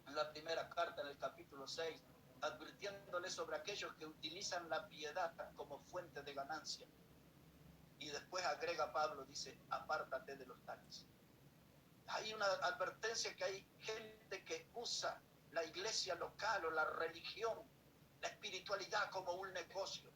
en la primera carta, en el capítulo 6, advirtiéndole sobre aquellos que utilizan la piedad como fuente de ganancia. Y después agrega Pablo, dice, apártate de los tales. Hay una advertencia que hay gente que usa la iglesia local o la religión, la espiritualidad como un negocio,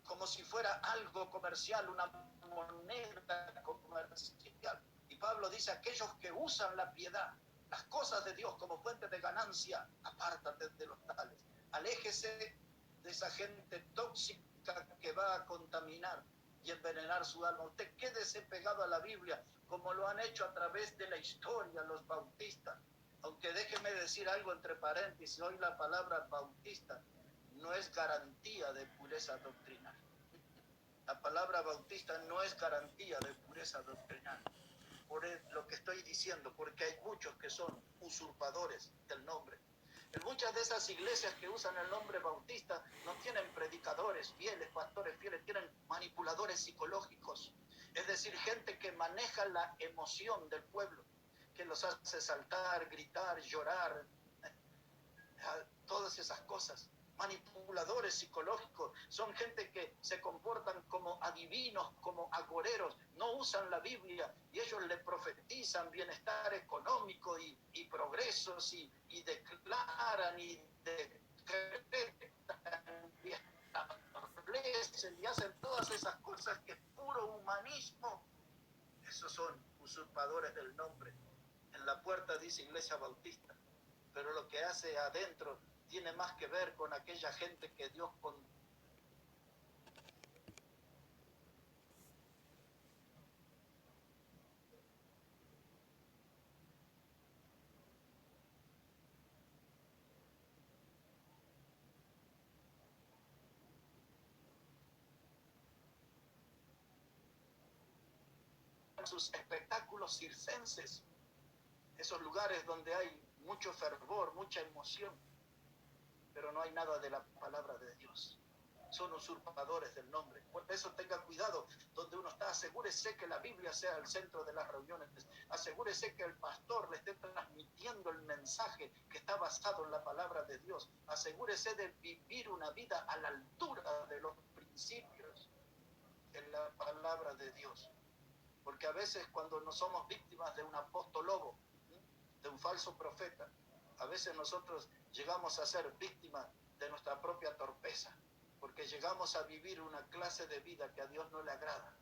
como si fuera algo comercial, una moneda comercial. Y Pablo dice, aquellos que usan la piedad, las cosas de Dios como fuente de ganancia, apártate de los tales. Aléjese de esa gente tóxica que va a contaminar y envenenar su alma. Usted quédese pegado a la Biblia, como lo han hecho a través de la historia los bautistas. Aunque déjeme decir algo entre paréntesis, hoy la palabra bautista no es garantía de pureza doctrinal. La palabra bautista no es garantía de pureza doctrinal. Por lo que estoy diciendo, porque hay muchos que son usurpadores del nombre. En muchas de esas iglesias que usan el nombre bautista no tienen predicadores fieles, pastores fieles, tienen manipuladores psicológicos. Es decir, gente que maneja la emoción del pueblo, que los hace saltar, gritar, llorar, todas esas cosas. Manipuladores psicológicos, son gente que se comportan como adivinos, como agoreros, no usan la Biblia y ellos le profetizan bienestar económico y progresos y declaran y decretan y establecen y hacen todas esas cosas que es puro humanismo. Esos son usurpadores del nombre. En la puerta dice Iglesia Bautista, pero lo que hace adentro tiene más que ver con aquella gente que Dios sus espectáculos circenses, esos lugares donde hay mucho fervor, mucha emoción, pero no hay nada de la palabra de Dios. Son usurpadores del nombre. Por eso tenga cuidado donde uno está. Asegúrese que la Biblia sea el centro de las reuniones. Asegúrese que el pastor le esté transmitiendo el mensaje que está basado en la palabra de Dios. Asegúrese de vivir una vida a la altura de los principios en la palabra de Dios. Porque a veces cuando no somos víctimas de un apóstol lobo, de un falso profeta, a veces nosotros llegamos a ser víctimas de nuestra propia torpeza, porque llegamos a vivir una clase de vida que a Dios no le agrada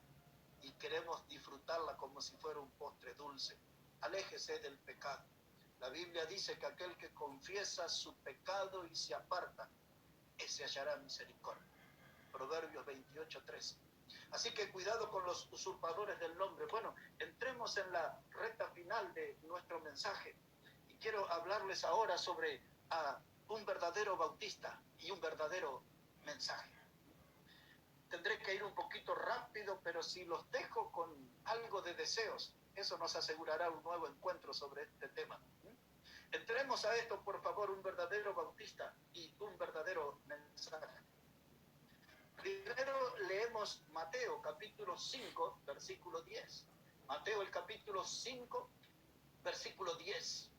y queremos disfrutarla como si fuera un postre dulce. Aléjese del pecado. La Biblia dice que aquel que confiesa su pecado y se aparta, ese hallará misericordia. Proverbios 28:13. Así que cuidado con los usurpadores del nombre. Bueno, entremos en la recta final de nuestro mensaje y quiero hablarles ahora sobre un verdadero bautista y un verdadero mensaje. Tendré que ir un poquito rápido, pero si los dejo con algo de deseos, eso nos asegurará un nuevo encuentro sobre este tema. Entremos a esto, por favor, un verdadero bautista y un verdadero mensaje. Primero leemos Mateo capítulo 5, versículo 10. Mateo el capítulo 5, versículo 10.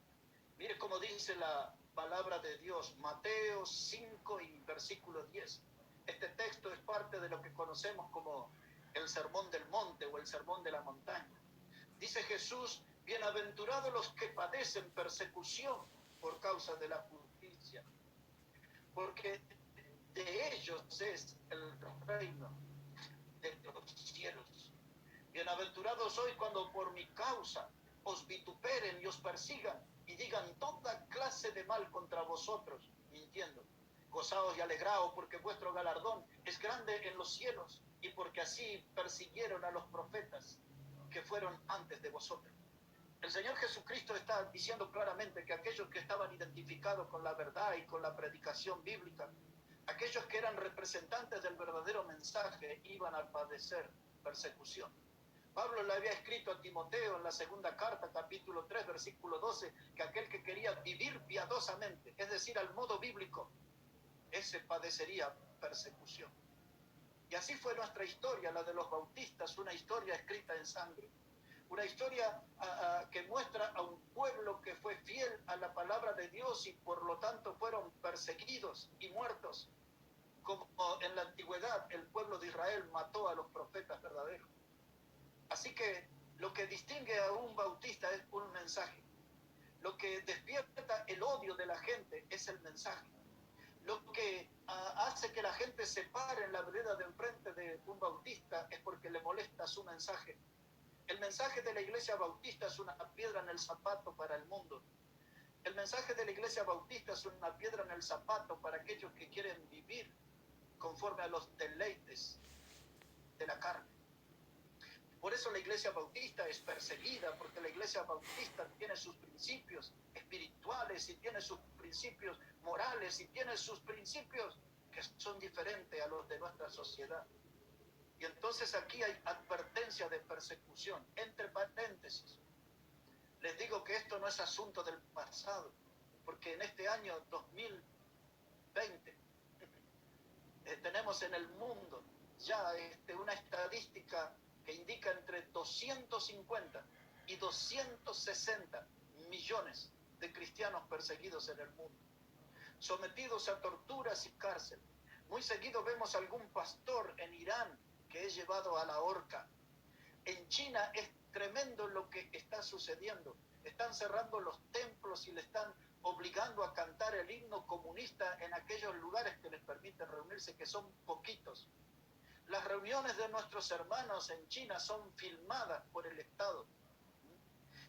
Mire cómo dice la palabra de Dios, Mateo 5 y versículo 10. Este texto es parte de lo que conocemos como el Sermón del Monte o el Sermón de la Montaña. Dice Jesús, bienaventurados los que padecen persecución por causa de la justicia, porque de ellos es el reino de los cielos. Bienaventurados sois cuando por mi causa os vituperen y os persigan y digan toda clase de mal contra vosotros, mintiendo. Gozaos y alegraos, porque vuestro galardón es grande en los cielos, y porque así persiguieron a los profetas que fueron antes de vosotros. El Señor Jesucristo está diciendo claramente que aquellos que estaban identificados con la verdad y con la predicación bíblica, aquellos que eran representantes del verdadero mensaje, iban a padecer persecución. Pablo le había escrito a Timoteo en la segunda carta, capítulo 3, versículo 12, que aquel que quería vivir piadosamente, es decir, al modo bíblico, ese padecería persecución. Y así fue nuestra historia, la de los bautistas, una historia escrita en sangre. Una historia que muestra a un pueblo que fue fiel a la palabra de Dios y por lo tanto fueron perseguidos y muertos. Como en la antigüedad el pueblo de Israel mató a los profetas verdaderos. Así que lo que distingue a un bautista es un mensaje. Lo que despierta el odio de la gente es el mensaje. Lo que hace que la gente se pare en la vereda de enfrente de un bautista es porque le molesta su mensaje. El mensaje de la iglesia bautista es una piedra en el zapato para el mundo. El mensaje de la iglesia bautista es una piedra en el zapato para aquellos que quieren vivir conforme a los deleites de la carne. Por eso la iglesia bautista es perseguida, porque la iglesia bautista tiene sus principios espirituales y tiene sus principios morales y tiene sus principios que son diferentes a los de nuestra sociedad. Y entonces aquí hay advertencia de persecución. Entre paréntesis, les digo que esto no es asunto del pasado, porque en este año 2020 tenemos en el mundo ya una estadística que indica entre 250 y 260 millones de cristianos perseguidos en el mundo, sometidos a torturas y cárcel. Muy seguido vemos algún pastor en Irán que es llevado a la horca. En China es tremendo lo que está sucediendo. Están cerrando los templos y le están obligando a cantar el himno comunista en aquellos lugares que les permiten reunirse, que son poquitos. Las reuniones de nuestros hermanos en China son filmadas por el Estado.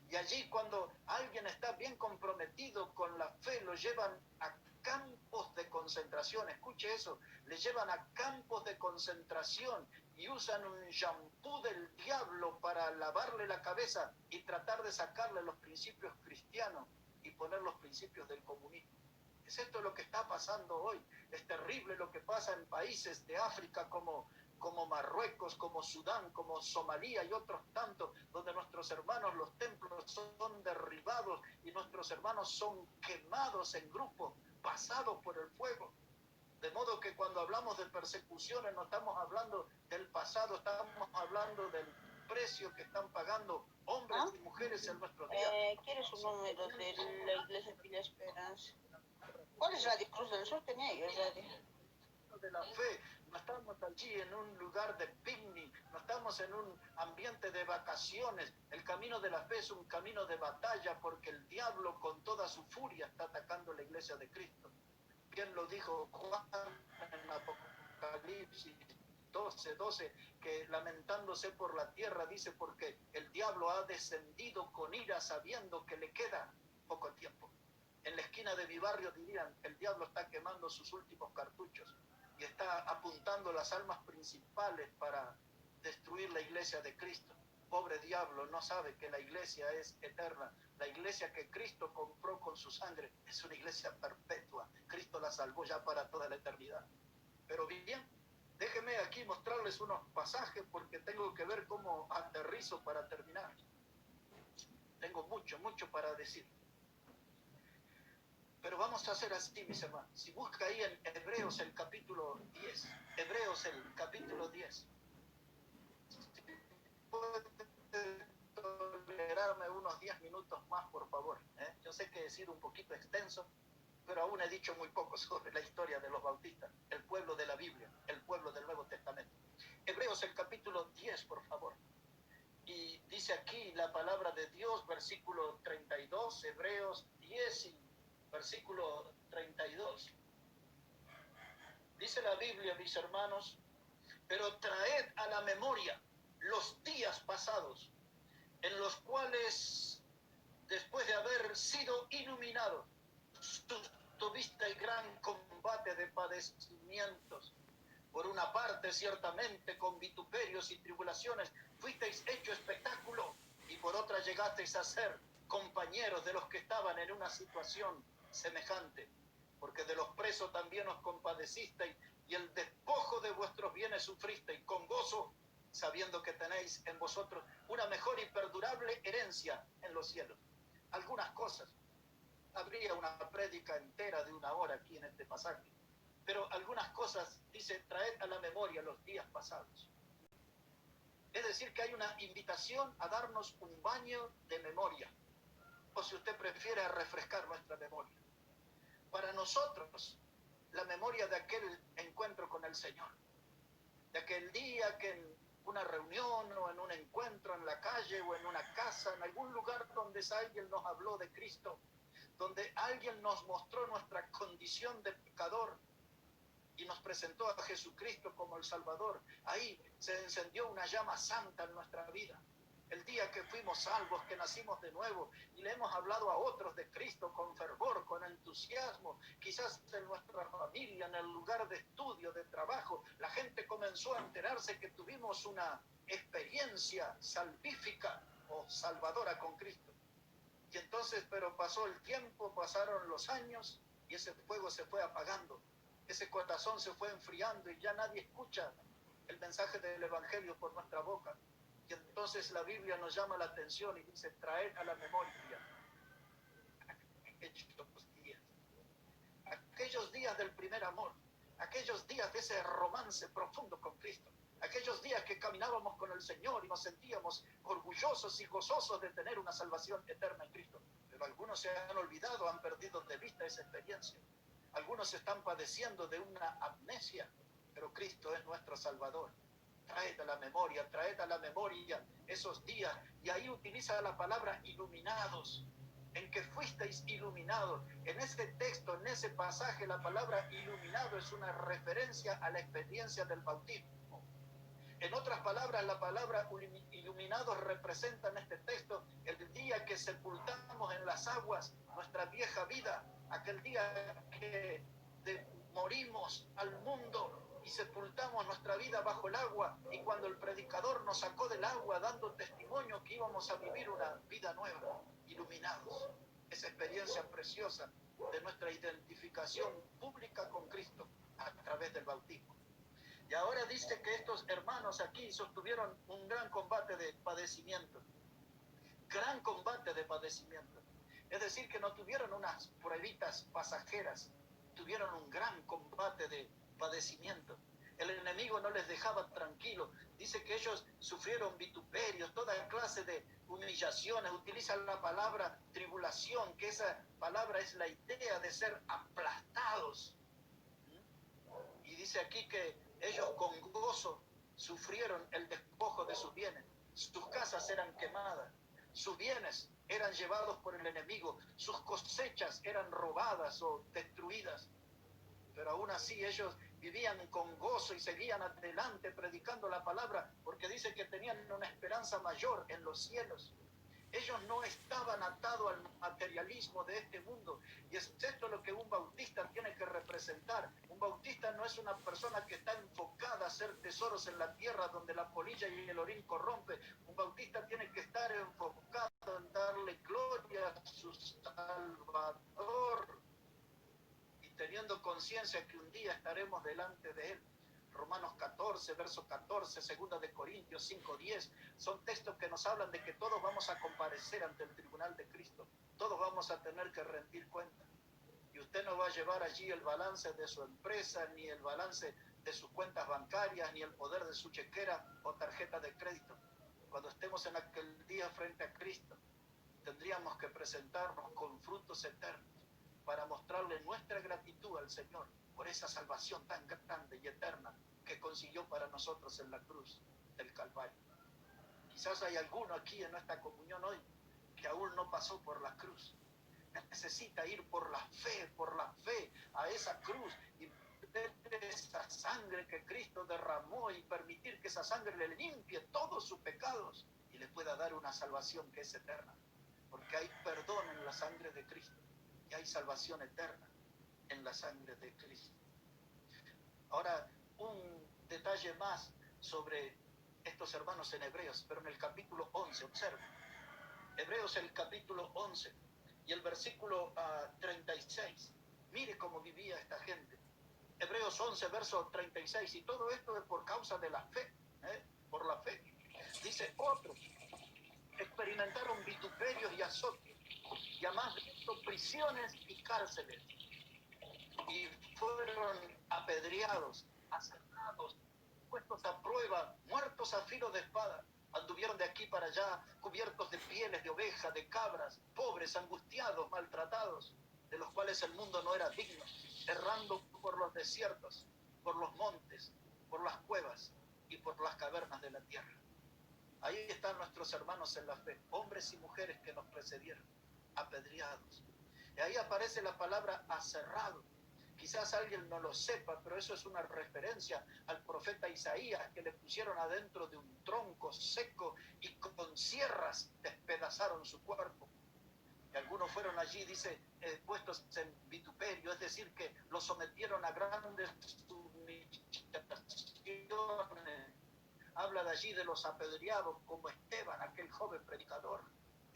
Y allí cuando alguien está bien comprometido con la fe, lo llevan a campos de concentración. Escuche eso, le llevan a campos de concentración y usan un shampoo del diablo para lavarle la cabeza y tratar de sacarle los principios cristianos y poner los principios del comunismo. ¿Es esto lo que está pasando hoy? Es terrible lo que pasa en países de África como Marruecos, como Sudán, como Somalia y otros tantos, donde nuestros hermanos, los templos son derribados y nuestros hermanos son quemados en grupos, pasados por el fuego. De modo que cuando hablamos de persecuciones no estamos hablando del pasado, estamos hablando del precio que están pagando hombres y mujeres en nuestro día. ¿Quieres un número de la Iglesia Pila Esperanza? ¿Cuál es Radio Cruz del Sur? Tenía yo radio. De la fe, no estamos allí en un lugar de picnic, no estamos en un ambiente de vacaciones. El camino de la fe es un camino de batalla porque el diablo con toda su furia está atacando la iglesia de Cristo. Bien lo dijo Juan en Apocalipsis 12, que lamentándose por la tierra dice porque el diablo ha descendido con ira sabiendo que le queda poco tiempo. En la esquina de mi barrio dirían, el diablo está quemando sus últimos cartuchos y está apuntando las almas principales para destruir la iglesia de Cristo. Pobre diablo, no sabe que la iglesia es eterna. La iglesia que Cristo compró con su sangre es una iglesia perpetua. Cristo la salvó ya para toda la eternidad. Pero bien, déjenme aquí mostrarles unos pasajes porque tengo que ver cómo aterrizo para terminar. Tengo mucho para decir. Pero vamos a hacer así, mis hermanos. Si busca ahí en Hebreos el capítulo 10. Hebreos el capítulo 10. Si puede tolerarme unos 10 minutos más, por favor. Yo sé que he sido un poquito extenso, pero aún he dicho muy poco sobre la historia de los bautistas, el pueblo de la Biblia, el pueblo del Nuevo Testamento. Hebreos el capítulo 10, por favor. Y dice aquí la palabra de Dios, versículo 32, Hebreos 10 y versículo 32. Dice la Biblia, mis hermanos, pero traed a la memoria los días pasados, en los cuales, después de haber sido iluminados, tuvisteis gran combate de padecimientos. Por una parte, ciertamente, con vituperios y tribulaciones, fuisteis hecho espectáculo, y por otra llegasteis a ser compañeros de los que estaban en una situación semejante, porque de los presos también os compadecisteis, y el despojo de vuestros bienes sufristeis con gozo, sabiendo que tenéis en vosotros una mejor y perdurable herencia en los cielos. Algunas cosas. Habría una prédica entera de 1 hora aquí en este pasaje. Pero algunas cosas dice, traed a la memoria los días pasados. Es decir, que hay una invitación a darnos un baño de memoria. O si usted prefiere, a refrescar nuestra memoria. Para nosotros, la memoria de aquel encuentro con el Señor. De aquel día que en una reunión o en un encuentro en la calle o en una casa, en algún lugar donde alguien nos habló de Cristo, donde alguien nos mostró nuestra condición de pecador, y nos presentó a Jesucristo como el Salvador, ahí se encendió una llama santa en nuestra vida. El día que fuimos salvos, que nacimos de nuevo y le hemos hablado a otros de Cristo con fervor, con entusiasmo, quizás en nuestra familia, en el lugar de estudio, de trabajo, la gente comenzó a enterarse que tuvimos una experiencia salvífica o salvadora con Cristo. Y entonces, pero pasó el tiempo, pasaron los años y ese fuego se fue apagando, ese corazón se fue enfriando y ya nadie escucha el mensaje del Evangelio por nuestra boca. Y entonces la Biblia nos llama la atención y dice, traed a la memoria aquellos días del primer amor, aquellos días de ese romance profundo con Cristo, aquellos días que caminábamos con el Señor y nos sentíamos orgullosos y gozosos de tener una salvación eterna en Cristo. Pero algunos se han olvidado, han perdido de vista esa experiencia. Algunos están padeciendo de una amnesia, pero Cristo es nuestro Salvador. Traed a la memoria esos días, y ahí utiliza la palabra iluminados, en que fuisteis iluminados. En ese texto, en ese pasaje, la palabra iluminado es una referencia a la experiencia del bautismo. En otras palabras, la palabra iluminados representa en este texto el día que sepultamos en las aguas nuestra vieja vida, aquel día que morimos al mundo y sepultamos nuestra vida bajo el agua, y cuando el predicador nos sacó del agua dando testimonio que íbamos a vivir una vida nueva, iluminados. Esa experiencia preciosa de nuestra identificación pública con Cristo a través del bautismo. Y ahora dice que estos hermanos aquí sostuvieron un gran combate de padecimiento. Gran combate de padecimiento. Es decir, que no tuvieron unas pruebitas pasajeras, tuvieron un gran combate de padecimiento. El enemigo no les dejaba tranquilos. Dice que ellos sufrieron vituperios, toda clase de humillaciones. Utilizan la palabra tribulación, que esa palabra es la idea de ser aplastados. Y dice aquí que ellos con gozo sufrieron el despojo de sus bienes. Sus casas eran quemadas, sus bienes eran llevados por el enemigo, sus cosechas eran robadas o destruidas. Pero aún así ellos vivían con gozo y seguían adelante predicando la palabra, porque dice que tenían una esperanza mayor en los cielos. Ellos no estaban atados al materialismo de este mundo. Y es esto lo que un bautista tiene que representar. Un bautista no es una persona que está enfocada a hacer tesoros en la tierra donde la polilla y el orín corrompe. Un bautista tiene que estar enfocado en darle gloria a su Salvador, y teniendo conciencia que un día estaremos delante de Él. Romanos 14, verso 14, 2 de Corintios 5, 10, son textos que nos hablan de que todos vamos a comparecer ante el tribunal de Cristo, todos vamos a tener que rendir cuenta, y usted no va a llevar allí el balance de su empresa, ni el balance de sus cuentas bancarias, ni el poder de su chequera o tarjeta de crédito. Cuando estemos en aquel día frente a Cristo, tendríamos que presentarnos con frutos eternos para mostrarle nuestra gratitud al Señor por esa salvación tan grande y eterna que consiguió para nosotros en la cruz del Calvario. Quizás hay alguno aquí en nuestra comunión hoy que aún no pasó por la cruz. Necesita ir por la fe a esa cruz y ver esa sangre que Cristo derramó y permitir que esa sangre le limpie todos sus pecados y le pueda dar una salvación que es eterna. Porque hay perdón en la sangre de Cristo y hay salvación eterna en la sangre de Cristo. Ahora, un detalle más sobre estos hermanos en Hebreos, pero en el capítulo 11, observen. Hebreos el capítulo 11 y el versículo 36. Mire cómo vivía esta gente. Hebreos 11, verso 36, y todo esto es por causa de la fe, por la fe. Dice, otros experimentaron vituperios y azotes, y además de esto, prisiones y cárceles, y fueron apedreados, aserrados, puestos a prueba, muertos a filo de espada. Anduvieron de aquí para allá, cubiertos de pieles de oveja, de cabras, pobres, angustiados, maltratados, de los cuales el mundo no era digno, errando por los desiertos, por los montes, por las cuevas y por las cavernas de la tierra. Ahí están nuestros hermanos en la fe, hombres y mujeres que nos precedieron, apedreados. Y ahí aparece la palabra aserrado, Quizás alguien no lo sepa, pero eso es una referencia al profeta Isaías, que le pusieron adentro de un tronco seco y con sierras despedazaron su cuerpo. Y algunos fueron allí, dice, puestos en vituperio, es decir, que lo sometieron a grandes humillaciones. Habla de allí de los apedreados, como Esteban, aquel joven predicador.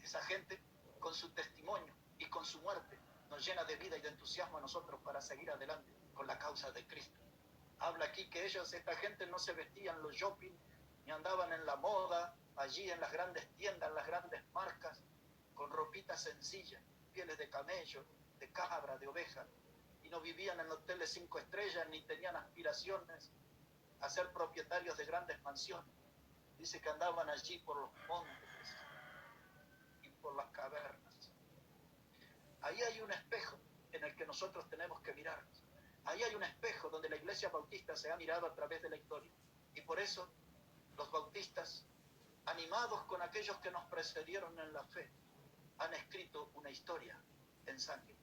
Esa gente, con su testimonio y con su muerte, nos llena de vida y de entusiasmo a nosotros para seguir adelante con la causa de Cristo. Habla aquí que esta gente no se vestían los shopping, ni andaban en la moda, allí en las grandes tiendas, en las grandes marcas, con ropitas sencillas, pieles de camello, de cabra, de oveja, y no vivían en hoteles 5 estrellas, ni tenían aspiraciones a ser propietarios de grandes mansiones. Dice que andaban allí por los montes y por las cavernas. Ahí hay un espejo en el que nosotros tenemos que mirarnos. Ahí hay un espejo donde la Iglesia Bautista se ha mirado a través de la historia. Y por eso los bautistas, animados con aquellos que nos precedieron en la fe, han escrito una historia en sangre.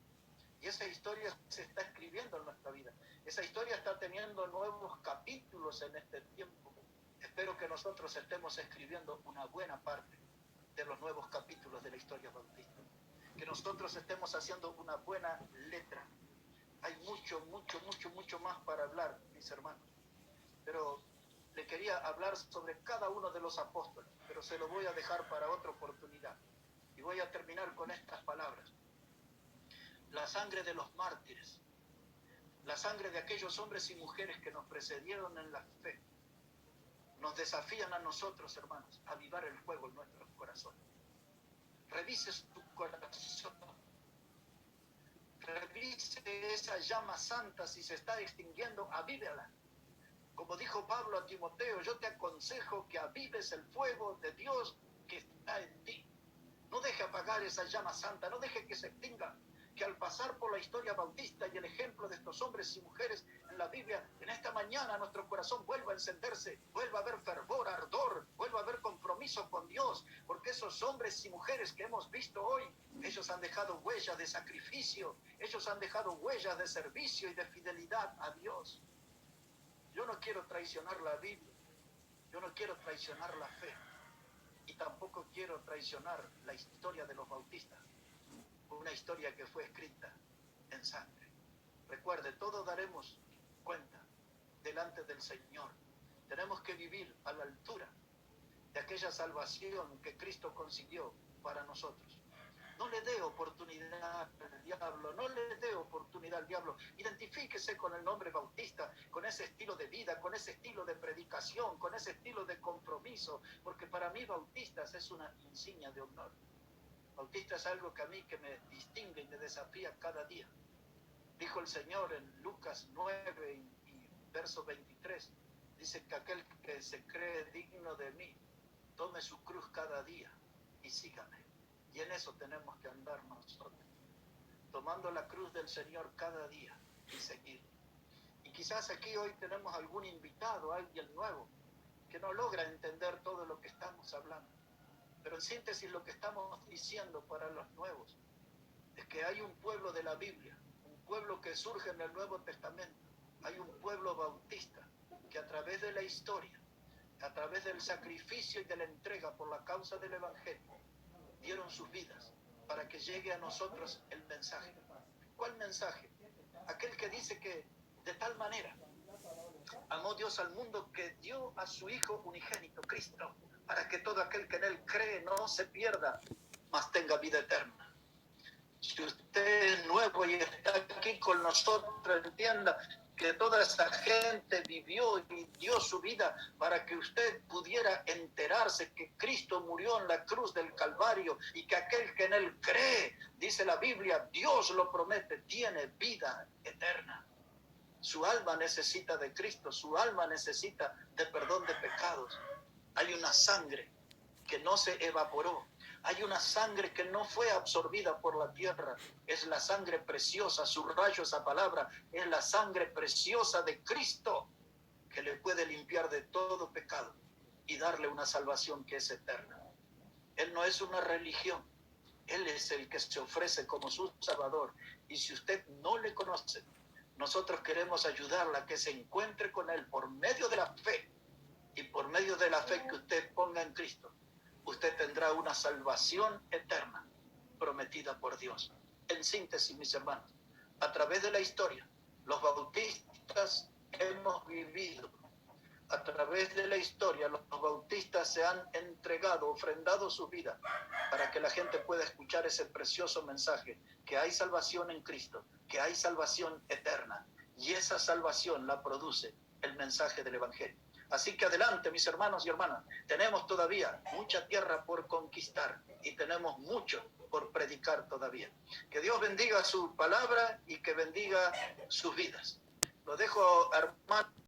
Y esa historia se está escribiendo en nuestra vida. Esa historia está teniendo nuevos capítulos en este tiempo. Espero que nosotros estemos escribiendo una buena parte de los nuevos capítulos de la historia bautista. Que nosotros estemos haciendo una buena letra. Hay mucho más para hablar, mis hermanos. Pero le quería hablar sobre cada uno de los apóstoles, pero se lo voy a dejar para otra oportunidad. Y voy a terminar con estas palabras. La sangre de los mártires, la sangre de aquellos hombres y mujeres que nos precedieron en la fe, nos desafían a nosotros, hermanos, a avivar el fuego en nuestros corazones. Revise su corazón. Revise esa llama santa, si se está extinguiendo, avívela. Como dijo Pablo a Timoteo, yo te aconsejo que avives el fuego de Dios que está en ti. No deje apagar esa llama santa, no deje que se extinga. Que al pasar por la historia bautista y el ejemplo de estos hombres y mujeres en la Biblia, en esta mañana nuestro corazón vuelva a encenderse, vuelva a haber fervor, ardor, vuelva a haber compromiso con Dios, porque esos hombres y mujeres que hemos visto hoy, ellos han dejado huellas de sacrificio, ellos han dejado huellas de servicio y de fidelidad a Dios. Yo no quiero traicionar la Biblia, yo no quiero traicionar la fe, y tampoco quiero traicionar la historia de los bautistas. Una historia que fue escrita en sangre. Recuerde, todos daremos cuenta delante del Señor. Tenemos que vivir a la altura de aquella salvación que Cristo consiguió para nosotros. No le dé oportunidad al diablo, no le dé oportunidad al diablo. Identifíquese con el nombre bautista, con ese estilo de vida, con ese estilo de predicación, con ese estilo de compromiso, porque para mí bautistas es una insignia de honor. Bautista es algo que a mí que me distingue y me desafía cada día. Dijo el Señor en Lucas 9 y verso 23, dice que aquel que se cree digno de mí, tome su cruz cada día y sígame. Y en eso tenemos que andar nosotros, tomando la cruz del Señor cada día y seguir. Y quizás aquí hoy tenemos algún invitado, alguien nuevo, que no logra entender todo lo que estamos hablando. Pero en síntesis lo que estamos diciendo para los nuevos es que hay un pueblo de la Biblia, un pueblo que surge en el Nuevo Testamento, hay un pueblo bautista que a través de la historia, a través del sacrificio y de la entrega por la causa del Evangelio, dieron sus vidas para que llegue a nosotros el mensaje. ¿Cuál mensaje? Aquel que dice que de tal manera amó Dios al mundo que dio a su Hijo unigénito, Cristo, para que todo aquel que en Él cree no se pierda, mas tenga vida eterna. Si usted es nuevo y está aquí con nosotros, entienda que toda esa gente vivió y dio su vida para que usted pudiera enterarse que Cristo murió en la cruz del Calvario y que aquel que en Él cree, dice la Biblia, Dios lo promete, tiene vida eterna. Su alma necesita de Cristo, su alma necesita de perdón de pecados. Hay una sangre que no se evaporó. Hay una sangre que no fue absorbida por la tierra. Es la sangre preciosa, subrayo esa palabra, es la sangre preciosa de Cristo que le puede limpiar de todo pecado y darle una salvación que es eterna. Él no es una religión. Él es el que se ofrece como su Salvador. Y si usted no le conoce, nosotros queremos ayudarla a que se encuentre con Él por medio de la fe. Y por medio de la fe que usted ponga en Cristo, usted tendrá una salvación eterna prometida por Dios. En síntesis, mis hermanos, a través de la historia, los bautistas hemos vivido. A través de la historia, los bautistas se han entregado, ofrendado su vida para que la gente pueda escuchar ese precioso mensaje, que hay salvación en Cristo, que hay salvación eterna, y esa salvación la produce el mensaje del Evangelio. Así que adelante, mis hermanos y hermanas, tenemos todavía mucha tierra por conquistar y tenemos mucho por predicar todavía. Que Dios bendiga su palabra y que bendiga sus vidas. Lo dejo, hermano.